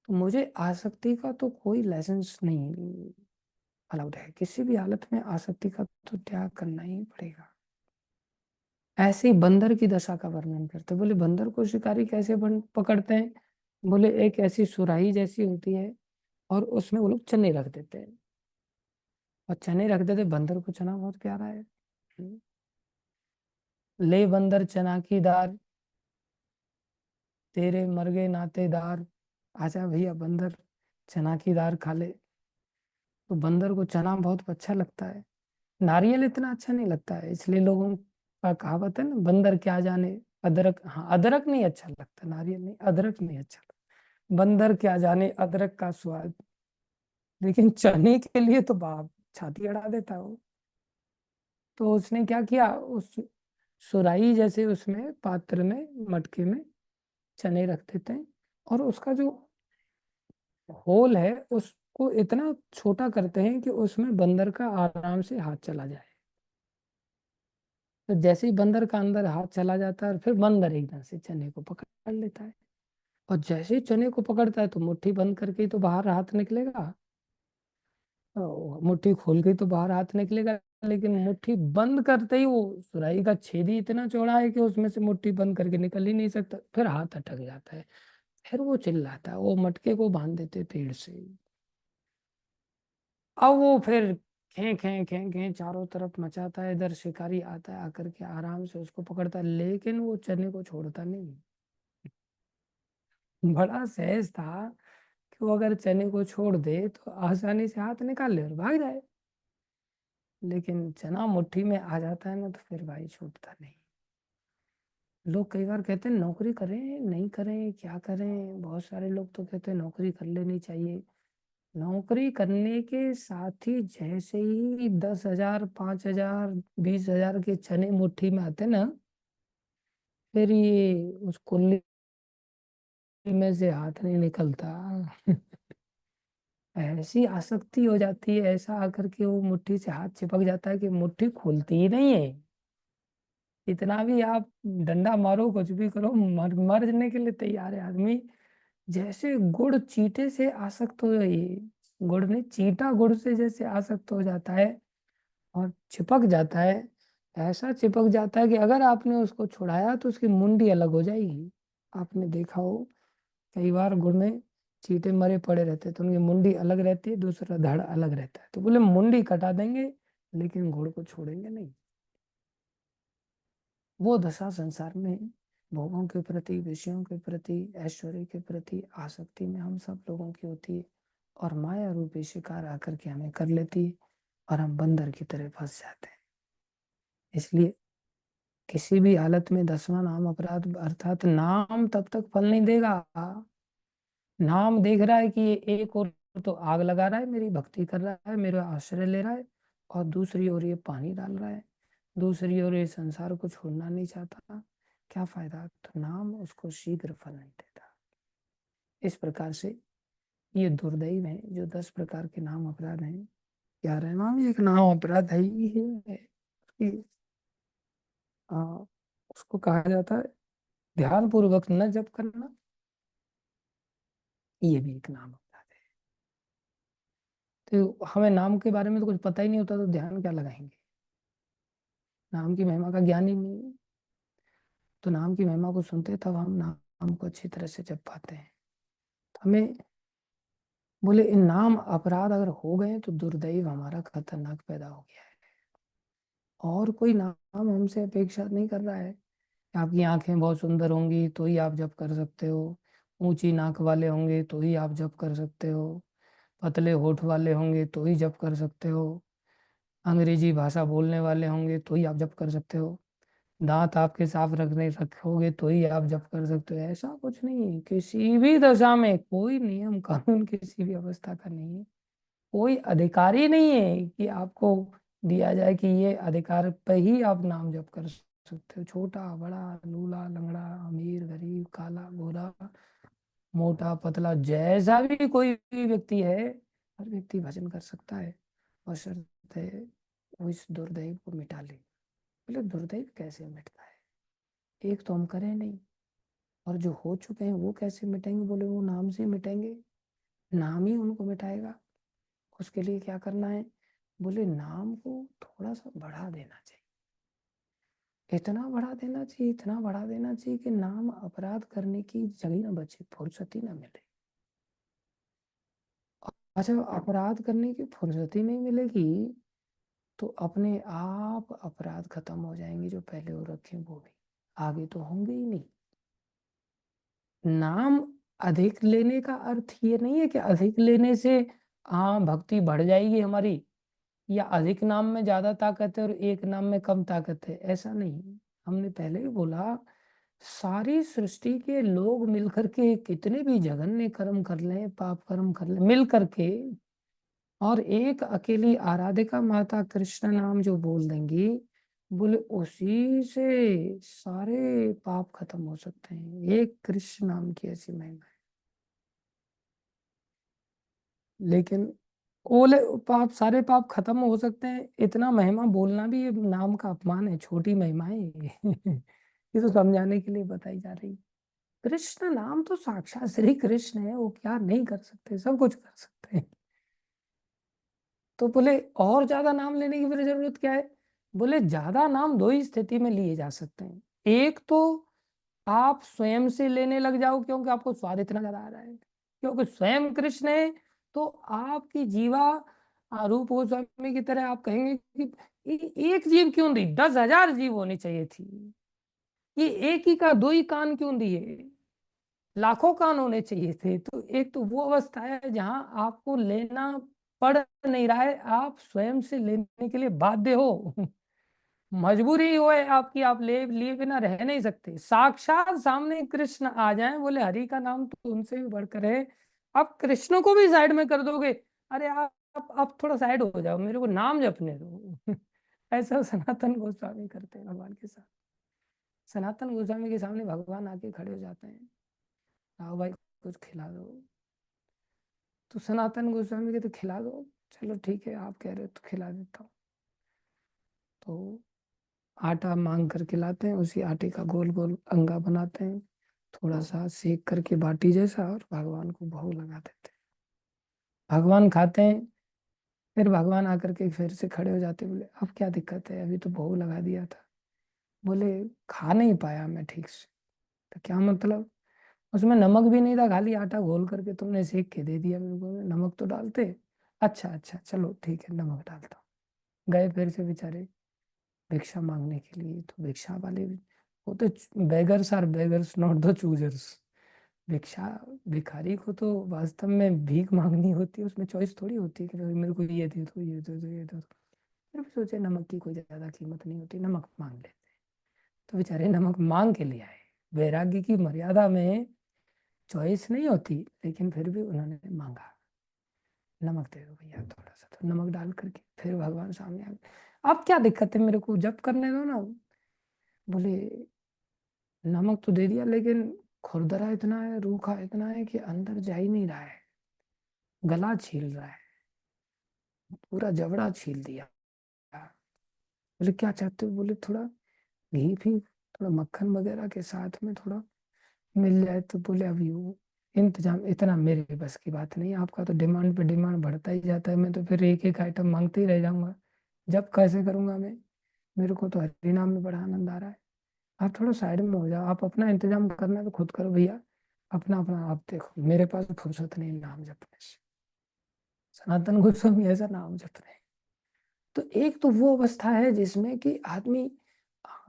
तो मुझे आसक्ति का तो कोई लाइसेंस नहीं अलाउड है। किसी भी हालत में आसक्ति का तो त्याग करना ही पड़ेगा। ऐसे ही बंदर की दशा का वर्णन करते, बोले बंदर को शिकारी कैसे पकड़ते हैं? बोले एक ऐसी सुराही जैसी होती है और उसमें वो लोग चने रख देते हैं, और चने रख देते। बंदर को चना बहुत प्यारा है। ले बंदर चना की दार, तेरे मर गए नातेदार। आजा भैया बंदर चना की दार खा ले। तो बंदर को चना बहुत अच्छा लगता है, नारियल इतना अच्छा नहीं लगता है। इसलिए लोगों का कहावत है ना, बंदर क्या जाने अदरक। हाँ अदरक नहीं अच्छा लगता, नारियल नहीं, अदरक नहीं अच्छा लगता। बंदर क्या जाने अदरक का स्वाद। लेकिन चने के लिए तो बाप छाती अड़ा देता हो। तो उसने क्या किया, उस सुराही जैसे उसमें पात्र में, मटके में चने रख देते हैं, और उसका जो होल है उसको इतना छोटा करते हैं कि उसमें बंदर का आराम से हाथ चला जाए। तो जैसे ही बंदर का अंदर हाथ चला जाता है, और फिर बंदर एकदम से चने को पकड़ लेता है। और जैसे ही चने को पकड़ता है तो मुट्ठी बंद करके ही तो बाहर हाथ निकलेगा, मुट्ठी खोल के ही तो बाहर हाथ निकलेगा। लेकिन मुट्ठी बंद करते ही वो सुराही का छेद ही इतना चौड़ा है कि उसमें से मुट्ठी बंद करके निकल ही नहीं सकता। फिर हाथ अटक जाता है। फिर वो चिल्लाता है, वो मटके को बांध देते पेड़ से। अब वो फिर खें खें खें खें चारों तरफ मचाता है। इधर शिकारी आता है, आकर के आराम से उसको पकड़ता है, लेकिन वो चने को छोड़ता नहीं। बड़ा सहज था कि वो अगर चने को छोड़ दे तो आसानी से हाथ निकाल ले और भाग जाए। लेकिन चना मुट्ठी में आ जाता है ना, तो फिर भाई छूटता नहीं। लोग कई बार कहते हैं नौकरी करें नहीं करें, क्या करें? बहुत सारे लोग तो कहते हैं नौकरी कर लेनी चाहिए। नौकरी करने के साथ ही जैसे ही 10,000 5,000 20,000 के चने मुट्ठी में आते ना, फिर ये उस कुल्ली में से हाथ नहीं निकलता। ऐसी आसक्ति हो जाती है, ऐसा आकर के वो मुट्ठी से हाथ चिपक जाता है कि मुट्ठी खुलती ही नहीं है। इतना भी आप डंडा मारो, कुछ भी करो, मरने के लिए तैयार है आदमी। जैसे गुड़ चीटे से आसक्त हो, ये गुड़ ने चीटा गुड़ से जैसे आसक्त हो जाता है और चिपक जाता है, ऐसा चिपक जाता है कि अगर आपने उसको छुड़ाया तो उसकी मुंडी अलग हो जाएगी। आपने देखा हो कई बार गुड़ में चीटे मरे पड़े रहते हैं तो उनकी मुंडी अलग रहती है, दूसरा धड़ अलग रहता है, तो बोले मुंडी कटा देंगे लेकिन गुड़ को छोड़ेंगे नहीं। वो दशा संसार में भोगों के प्रति, विषयों के प्रति, ऐश्वर्य के प्रति आसक्ति में हम सब लोगों की होती है, और माया रूपी शिकार आकर के हमें कर लेती है और हम बंदर की तरह फंस जाते हैं। इसलिए किसी भी हालत में 10वां नाम अपराध, अर्थात नाम तब तक फल नहीं देगा। नाम देख रहा है कि ये एक और तो आग लगा रहा है, मेरी भक्ति कर रहा है, मेरा आश्रय ले रहा है, और दूसरी ओर ये पानी डाल रहा है, दूसरी ओर ये संसार को छोड़ना नहीं चाहता, क्या फायदा। तो नाम उसको शीघ्र फल नहीं देता। इस प्रकार से ये दुर्दैव है जो 10 प्रकार के नाम अपराध हैं। 11वां भी एक नाम अपराध है ही है कि आ, उसको कहा जाता है ध्यान पूर्वक न जप करना। ये भी एक नाम अपराध है। तो हमें नाम के बारे में तो कुछ पता ही नहीं होता तो ध्यान क्या लगाएंगे, नाम की महिमा का ज्ञान ही नहीं है। तो नाम की महिमा को सुनते तब हम नाम को अच्छी तरह से जप पाते हैं। तो हमें बोले इन नाम अपराध अगर हो गए तो दुर्दैव हमारा खतरनाक पैदा हो गया है। और कोई नाम हमसे अपेक्षा नहीं कर रहा है। आपकी आंखें बहुत सुंदर होंगी तो ही आप जप कर सकते हो, ऊंची नाक वाले होंगे तो ही आप जप कर सकते हो, पतले होठ वाले होंगे तो ही जप कर सकते हो, अंग्रेजी भाषा बोलने वाले होंगे तो ही आप जप कर सकते हो, दांत आपके साफ रखने रखोगे तो ही आप जप कर सकते हो। ऐसा कुछ नहीं है, किसी भी दशा में कोई नियम कानून किसी भी अवस्था का नहीं है। कोई अधिकारी नहीं है कि आपको दिया जाए कि ये अधिकार पे ही आप नाम जप कर सकते हो। छोटा बड़ा, लूला लंगड़ा, अमीर गरीब, काला गोरा, मोटा पतला, जैसा भी कोई भी व्यक्ति है, हर व्यक्ति भजन कर सकता है, बशर्ते वो इस दुर्दैव को मिटा ले। बोले दुर्दैव कैसे मिटता है, एक तो हम करें नहीं, और जो हो चुके हैं वो कैसे मिटेंगे। बोले वो नाम से मिटेंगे, नाम ही उनको मिटाएगा। उसके लिए क्या करना है, बोले नाम को थोड़ा सा बढ़ा देना चाहिए, इतना बढ़ा देना चाहिए, इतना बढ़ा देना चाहिए कि नाम अपराध करने की जगह ना बचे, फुर्सत ही ना मिले। अच्छा, अपराध करने की फुर्सत ही नहीं मिलेगी तो अपने आप अपराध खत्म हो जाएंगे, जो पहले हो रखे वो भी आगे तो होंगे ही नहीं। नाम अधिक लेने का अर्थ ये नहीं है कि अधिक लेने से हाँ भक्ति बढ़ जाएगी हमारी, या अधिक नाम में ज्यादा ताकत है और एक नाम में कम ताकत है, ऐसा नहीं। हमने पहले भी बोला सारी सृष्टि के लोग मिलकर के कितने भी जघन्य कर्म कर लें, पाप कर्म कर लें मिल करके, और एक अकेली आराधिका माता कृष्ण नाम जो बोल देंगी, बोले उसी से सारे पाप खत्म हो सकते हैं। एक कृष्ण नाम की ऐसी महिमा है। लेकिन ओले पाप, सारे पाप खत्म हो सकते हैं, इतना महिमा बोलना भी ये नाम का अपमान है, छोटी महिमा है ये। ये तो समझाने के लिए बताई जा रही। कृष्ण नाम तो साक्षात श्री कृष्ण है, वो क्या नहीं कर सकते, सब कुछ कर सकते हैं। तो बोले और ज्यादा नाम लेने की फिर जरूरत क्या है। बोले ज्यादा नाम दो ही स्थिति में लिए जा सकते हैं। एक तो आप स्वयं से लेने लग जाओ क्योंकि आपको स्वाद इतना ज्यादा आ रहा है, क्योंकि स्वयं कृष्ण है, तो आपकी जीवा रूप गोस्वामी की तरह आप कहेंगे कि एक जीव क्यों दी, 10,000 जीव होनी चाहिए थी, ये एक ही का दो ही कान क्यों दिए, लाखों कान होने चाहिए थे। तो एक तो वो अवस्था है जहां आपको लेना पड़ नहीं रहा है, आप स्वयं से लेने के लिए बाध्य हो, मजबूरी हो है आपकी, आप ले लिए बिना रह नहीं सकते। साक्षात सामने कृष्ण आ जाएं, बोले हरि का नाम तो उनसे भी बढ़कर है, आप कृष्ण को भी साइड में कर दोगे, अरे आप थोड़ा साइड हो जाओ, मेरे को नाम जपने दो। ऐसा सनातन गोस्वामी करते हैं भगवान के साथ। सनातन गोस्वामी के सामने भगवान आके खड़े हो जाते हैं, आओ भाई कुछ खिला दो। तो सनातन गोस्वामी के तो खिला दो, चलो ठीक है आप कह रहे हो तो खिला देता हूँ। तो आटा मांग करके लाते हैं, उसी आटे का गोल गोल अंगा बनाते हैं, थोड़ा सा सेक करके बाटी जैसा, और भगवान को भोग लगा देते हैं। भगवान खाते हैं, फिर भगवान आकर के फिर से खड़े हो जाते, बोले अब क्या दिक्कत है, अभी तो भोग लगा दिया था। बोले खा नहीं पाया मैं ठीक से। तो क्या मतलब, उसमें नमक भी नहीं था, खाली आटा घोल करके तुमने सेक के दे दिया मेरे को, नमक तो डालते। अच्छा अच्छा चलो ठीक है नमक डालता हूँ। गए फिर से बेचारे भिक्षा मांगने के लिए, तो भिक्षा वाले भी, वो तो beggars are beggars not the choosers. भिक्षा, भिखारी को तो वास्तव में भीख मांगनी होती है, उसमें चॉइस थोड़ी होती है कि भाई मेरे को ये दे दो ये दे दो ये दे दो। फिर भी सोचे नमक की कोई ज्यादा कीमत नहीं होती, नमक मांग लेते। तो बेचारे नमक मांग के लिए आए। वैराग्य की मर्यादा में चॉइस नहीं होती, लेकिन फिर भी उन्होंने मांगा, नमक दे दो भैया थोड़ा सा। तो नमक डाल करके फिर भगवान सामने आ गए। अब क्या दिक्कत है, मेरे को जप करने दो ना। बोले नमक तो दे दिया, लेकिन खुरदरा इतना है, रूखा इतना है कि अंदर जा ही नहीं रहा है, गला छील रहा है, पूरा जबड़ा छील दिया। बोले क्या चाहते हो, बोले थोड़ा घी भी, थोड़ा मक्खन वगैरह के साथ में थोड़ा मिल जाए। तो बोले अभी वो इंतजाम इतना मेरे बस की बात नहीं है, आपका तो डिमांड पे डिमांड बढ़ता ही जाता है, मैं तो फिर एक एक आइटम मांगते ही रह जाऊंगा, जब कैसे करूंगा मैं, मेरे को तो हरि नाम में बड़ा आनंद आ रहा है। आप थोड़ा साइड में हो जाओ, आप अपना इंतजाम करना है तो खुद करो भैया, अपना अपना आप देखो, मेरे पास तो फुर्सत नहीं नाम जपने से। सनातन गोस्वामी ऐसा नाम जप रहे हैं। तो एक तो वो अवस्था है जिसमें कि आदमी,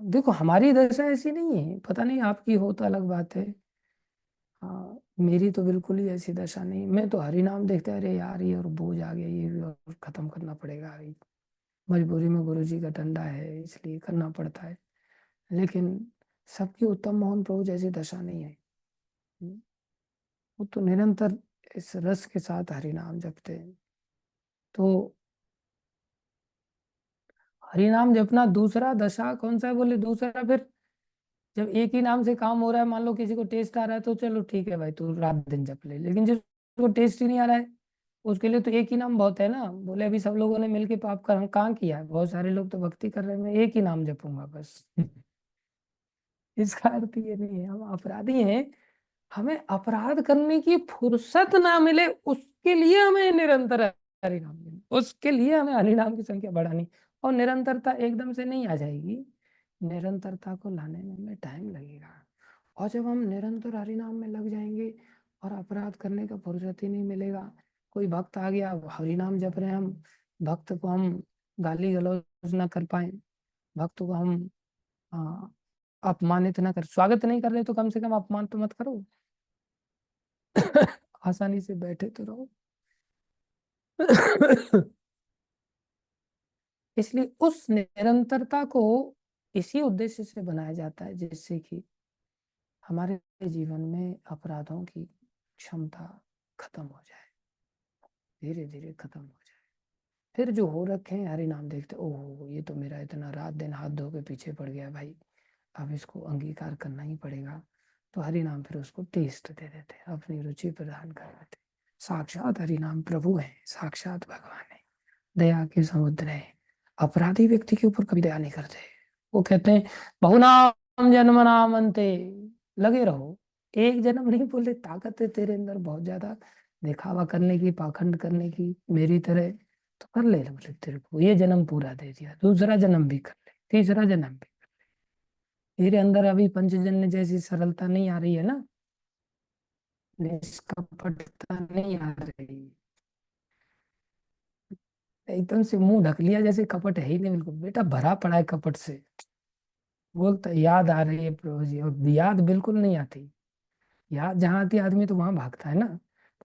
देखो हमारी दशा ऐसी नहीं है, पता नहीं आपकी हो तो अलग बात है। हाँ मेरी तो बिल्कुल ही ऐसी दशा नहीं, मैं तो हरि नाम देखते अरे यार ये और बोझ आ गया, ये भी और खत्म करना पड़ेगा अभी, मजबूरी में गुरु जी का डंडा है इसलिए करना पड़ता है। लेकिन सबकी उत्तम मोहन प्रभु जैसी दशा नहीं है। वो तो निरंतर इस रस के साथ हरि नाम जपते हैं। तो हरि नाम जपना दूसरा दशा कौन सा है, बोले दूसरा फिर जब एक ही नाम से काम हो रहा है, मान लो किसी को टेस्ट आ रहा है तो चलो ठीक है भाई तू रात दिन जप ले, लेकिन जिसको टेस्ट ही नहीं आ रहा है उसके लिए तो एक ही नाम बहुत है ना। बोले अभी सब लोगों ने मिलके पाप कर कहाँ किया है, बहुत सारे लोग तो भक्ति कर रहे हैं, मैं एक ही नाम जपूंगा बस। इसका अर्थ ये नहीं है हम अपराधी हैं, हमें अपराध करने की फुर्सत ना मिले उसके लिए हमें निरंतर हरि नाम लेना, उसके लिए हमें हरि नाम की संख्या बढ़ानी। और निरंतरता एकदम से नहीं आ जाएगी, निरंतरता को लाने में हमें टाइम लगेगा। और जब हम निरंतर हरि नाम में लग जाएंगे और अपराध करने का फुर्सत ही नहीं मिलेगा, कोई भक्त आ गया हरि नाम जप रहे हैं हम, भक्त को हम गाली गलौज ना कर पाए, भक्त को हम आ, अपमानित ना कर, स्वागत नहीं कर रहे तो कम से कम अपमान तो मत करो। आसानी से बैठे तो रहो। इसलिए उस निरंतरता को इसी उद्देश्य से बनाया जाता है जिससे कि हमारे जीवन में अपराधों की क्षमता खत्म हो जाए, धीरे धीरे खत्म हो जाए। फिर जो हो रखे हैं हरि नाम देखते, ओहो ये तो मेरा इतना रात दिन हाथ धो के पीछे पड़ गया भाई, अब इसको अंगीकार करना ही पड़ेगा। तो हरि नाम फिर उसको टेस्ट दे देते हैं, अपनी रुचि प्रदान कर देते हैं। साक्षात हरि नाम प्रभु है, साक्षात भगवान है, दया के समुद्र है। अपराधी व्यक्ति के ऊपर कभी दया नहीं करते, वो कहते हैं बहुनाम जन्म नाम अंते, लगे रहो, एक जन्म नहीं, बोले ताकत है तेरे अंदर बहुत ज्यादा, दिखावा करने की पाखंड करने की मेरी तरह, तो कर ले, बोले तेरे को ये जन्म पूरा दे दिया, दूसरा जन्म भी कर ले, तीसरा जन्म भी। तेरे अंदर अभी पंचजन्य जैसी सरलता नहीं आ रही है ना, निष्कपटता नहीं आ रही, एकदम से मुंह ढक लिया जैसे कपट है ही नहीं, बिल्कुल बेटा भरा पड़ा है कपट से। बोलता याद आ रही है प्रभु जी, और याद बिल्कुल नहीं आती। याद जहाँ आती है आदमी तो वहां भागता है ना।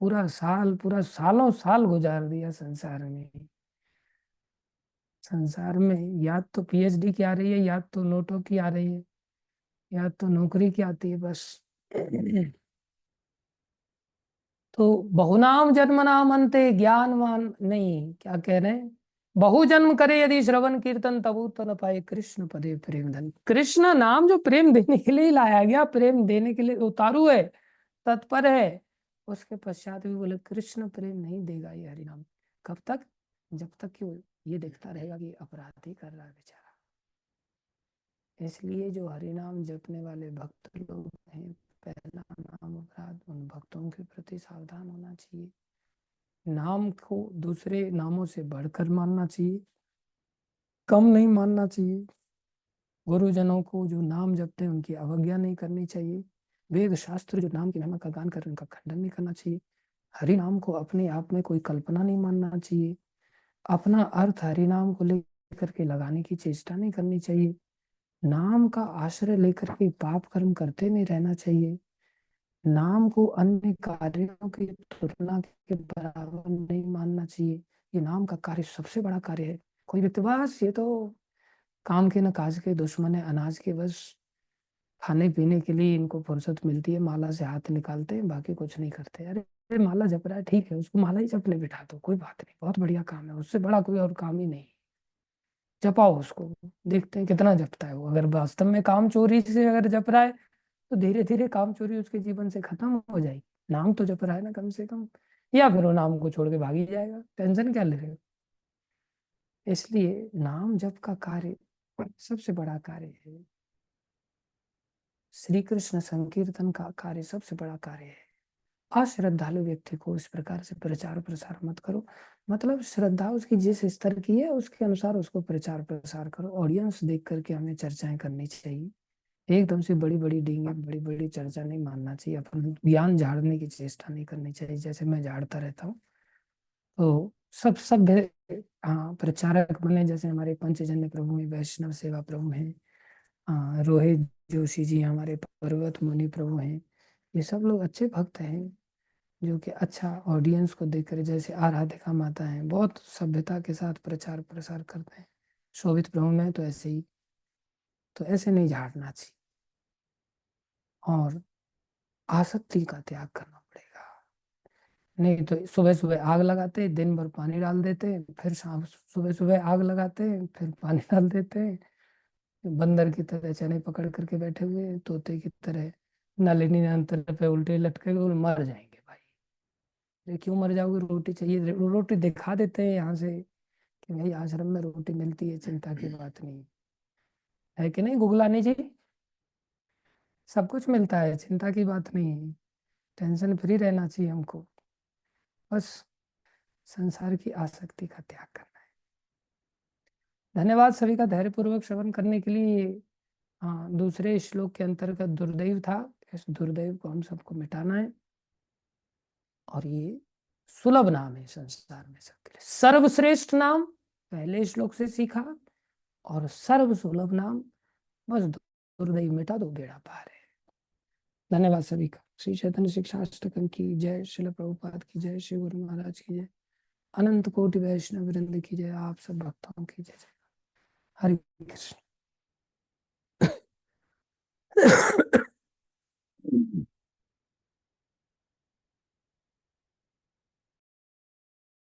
पूरा साल, पूरा सालों साल गुजार दिया संसार में, संसार में याद तो पीएचडी की आ रही है, याद तो नोटों की आ रही है, याद तो नौकरी की आती है बस। तो बहुनाम जन्म नाम अंते ज्ञानवान नहीं, क्या कह रहे हैं, बहु जन्म करे यदि श्रवण कीर्तन तबु तो न पाए कृष्ण पदे प्रेम धन। कृष्ण नाम जो प्रेम देने के लिए ही लाया गया, प्रेम देने के लिए उतारू है, तत्पर है, उसके पश्चात भी बोले कृष्ण प्रेम नहीं देगा ये हरि नाम। कब तक? जब तक कि वो ये देखता रहेगा कि अपराध ही कर रहा है बेचारा। इसलिए जो हरि नाम जपने वाले भक्त लोग हैं, पहला नाम अपराध, उन भक्तों के प्रति सावधान होना चाहिए। नाम को दूसरे नामों से बढ़कर मानना चाहिए, कम नहीं मानना चाहिए। गुरुजनों को जो नाम जपते हैं उनकी अवज्ञा नहीं करनी चाहिए। वेद शास्त्र जो नाम की महिमा का गान कर रहे हैं उनका खंडन नहीं करना चाहिए। हरि नाम को अपने आप में कोई कल्पना नहीं मानना चाहिए। अपना अर्थ हरि नाम को लेकर के लगाने की चेष्टा नहीं करनी चाहिए। नाम का आश्रय लेकर के पाप कर्म करते नहीं रहना चाहिए। नाम को अन्य कार्यों की तुलना के बराबर नहीं मानना चाहिए। ये नाम का कार्य सबसे बड़ा कार्य है। कोई व्यक्ति बस ये तो काम के न काज के दुश्मन है, अनाज के बस खाने पीने के लिए इनको फुर्सत मिलती है, माला से हाथ निकालते हैं, बाकी कुछ नहीं करते। अरे माला जप रहा है, ठीक है, उसको माला ही जपने बिठा दो, कोई बात नहीं, बहुत बढ़िया काम है, उससे बड़ा कोई और काम ही नहीं। जपाओ उसको, देखते हैं कितना जपता है वो। अगर वास्तव में काम चोरी से अगर जप रहा है तो धीरे धीरे काम चोरी उसके जीवन से खत्म हो जाएगी। नाम तो जप रहा है ना कम से कम। या फिर वो नाम को छोड़ के भाग ही जाएगा, टेंशन क्या ले रहे हो। इसलिए नाम जप का कार्य सबसे बड़ा कार्य है। श्री कृष्ण संकीर्तन का कार्य सबसे बड़ा कार्य है। अश्रद्धालु व्यक्ति को इस प्रकार से प्रचार प्रसार मत करो। मतलब श्रद्धा उसकी जिस स्तर की है उसके अनुसार उसको प्रचार प्रसार करो। ऑडियंस देख करके हमें चर्चाएं करनी चाहिए। एकदम से बड़ी बड़ी डींगे, बड़ी बड़ी चर्चा नहीं मानना चाहिए। अपन ज्ञान झाड़ने की चेष्टा नहीं करनी चाहिए, जैसे मैं झाड़ता रहता हूँ। तो सब सभ्य प्रचारक बने, जैसे हमारे पंचजन्य प्रभु हैं, वैष्णव सेवा प्रभु हैं, रोहित जोशी जी हमारे पर्वत मुनि प्रभु हैं। ये सब लोग अच्छे भक्त हैं जो कि अच्छा ऑडियंस को देखकर, जैसे आराधिका माता है, बहुत सभ्यता के साथ प्रचार प्रसार करते हैं। शोभित प्रभु में तो ऐसे ही, तो ऐसे नहीं झाड़ना चाहिए। और आसक्ति का त्याग करना पड़ेगा। नहीं तो सुबह सुबह आग लगाते, दिन भर पानी डाल देते, फिर शाम सुबह सुबह आग लगाते, फिर पानी डाल देते, बंदर की तरह चने पकड़ करके बैठे हुए, तोते की तरह नलिनी अंतर पे उल्टे लटके हुए, मर जाएंगे भाई। अरे क्यों मर जाओगे, रोटी चाहिए, रोटी दिखा देते हैं यहाँ से कि भाई आश्रम में रोटी मिलती है, चिंता की बात नहीं है कि नहीं गुगलानी जी। सब कुछ मिलता है, चिंता की बात नहीं है। टेंशन फ्री रहना चाहिए हमको। बस संसार की आसक्ति का त्याग करना है। धन्यवाद सभी का धैर्यपूर्वक श्रवण करने के लिए। हाँ, दूसरे श्लोक के अंतर्गत दुर्दैव था, इस दुर्दैव को हम सबको मिटाना है। और ये सुलभ नाम है संसार में सबके लिए, सर्वश्रेष्ठ नाम पहले श्लोक से सीखा, और सर्व सुलभ नाम। बस दुर्दैव मिटा दो, बेड़ा पार है। धन्यवाद सभी का। श्री चैतन्य शिक्षाष्टकम की जय, श्रील प्रभुपाद की जय, श्री गुरु महाराज की जय, अनंत कोटि वैष्णव वृंद की जय, आप सब भक्तों की जय। हरे कृष्ण।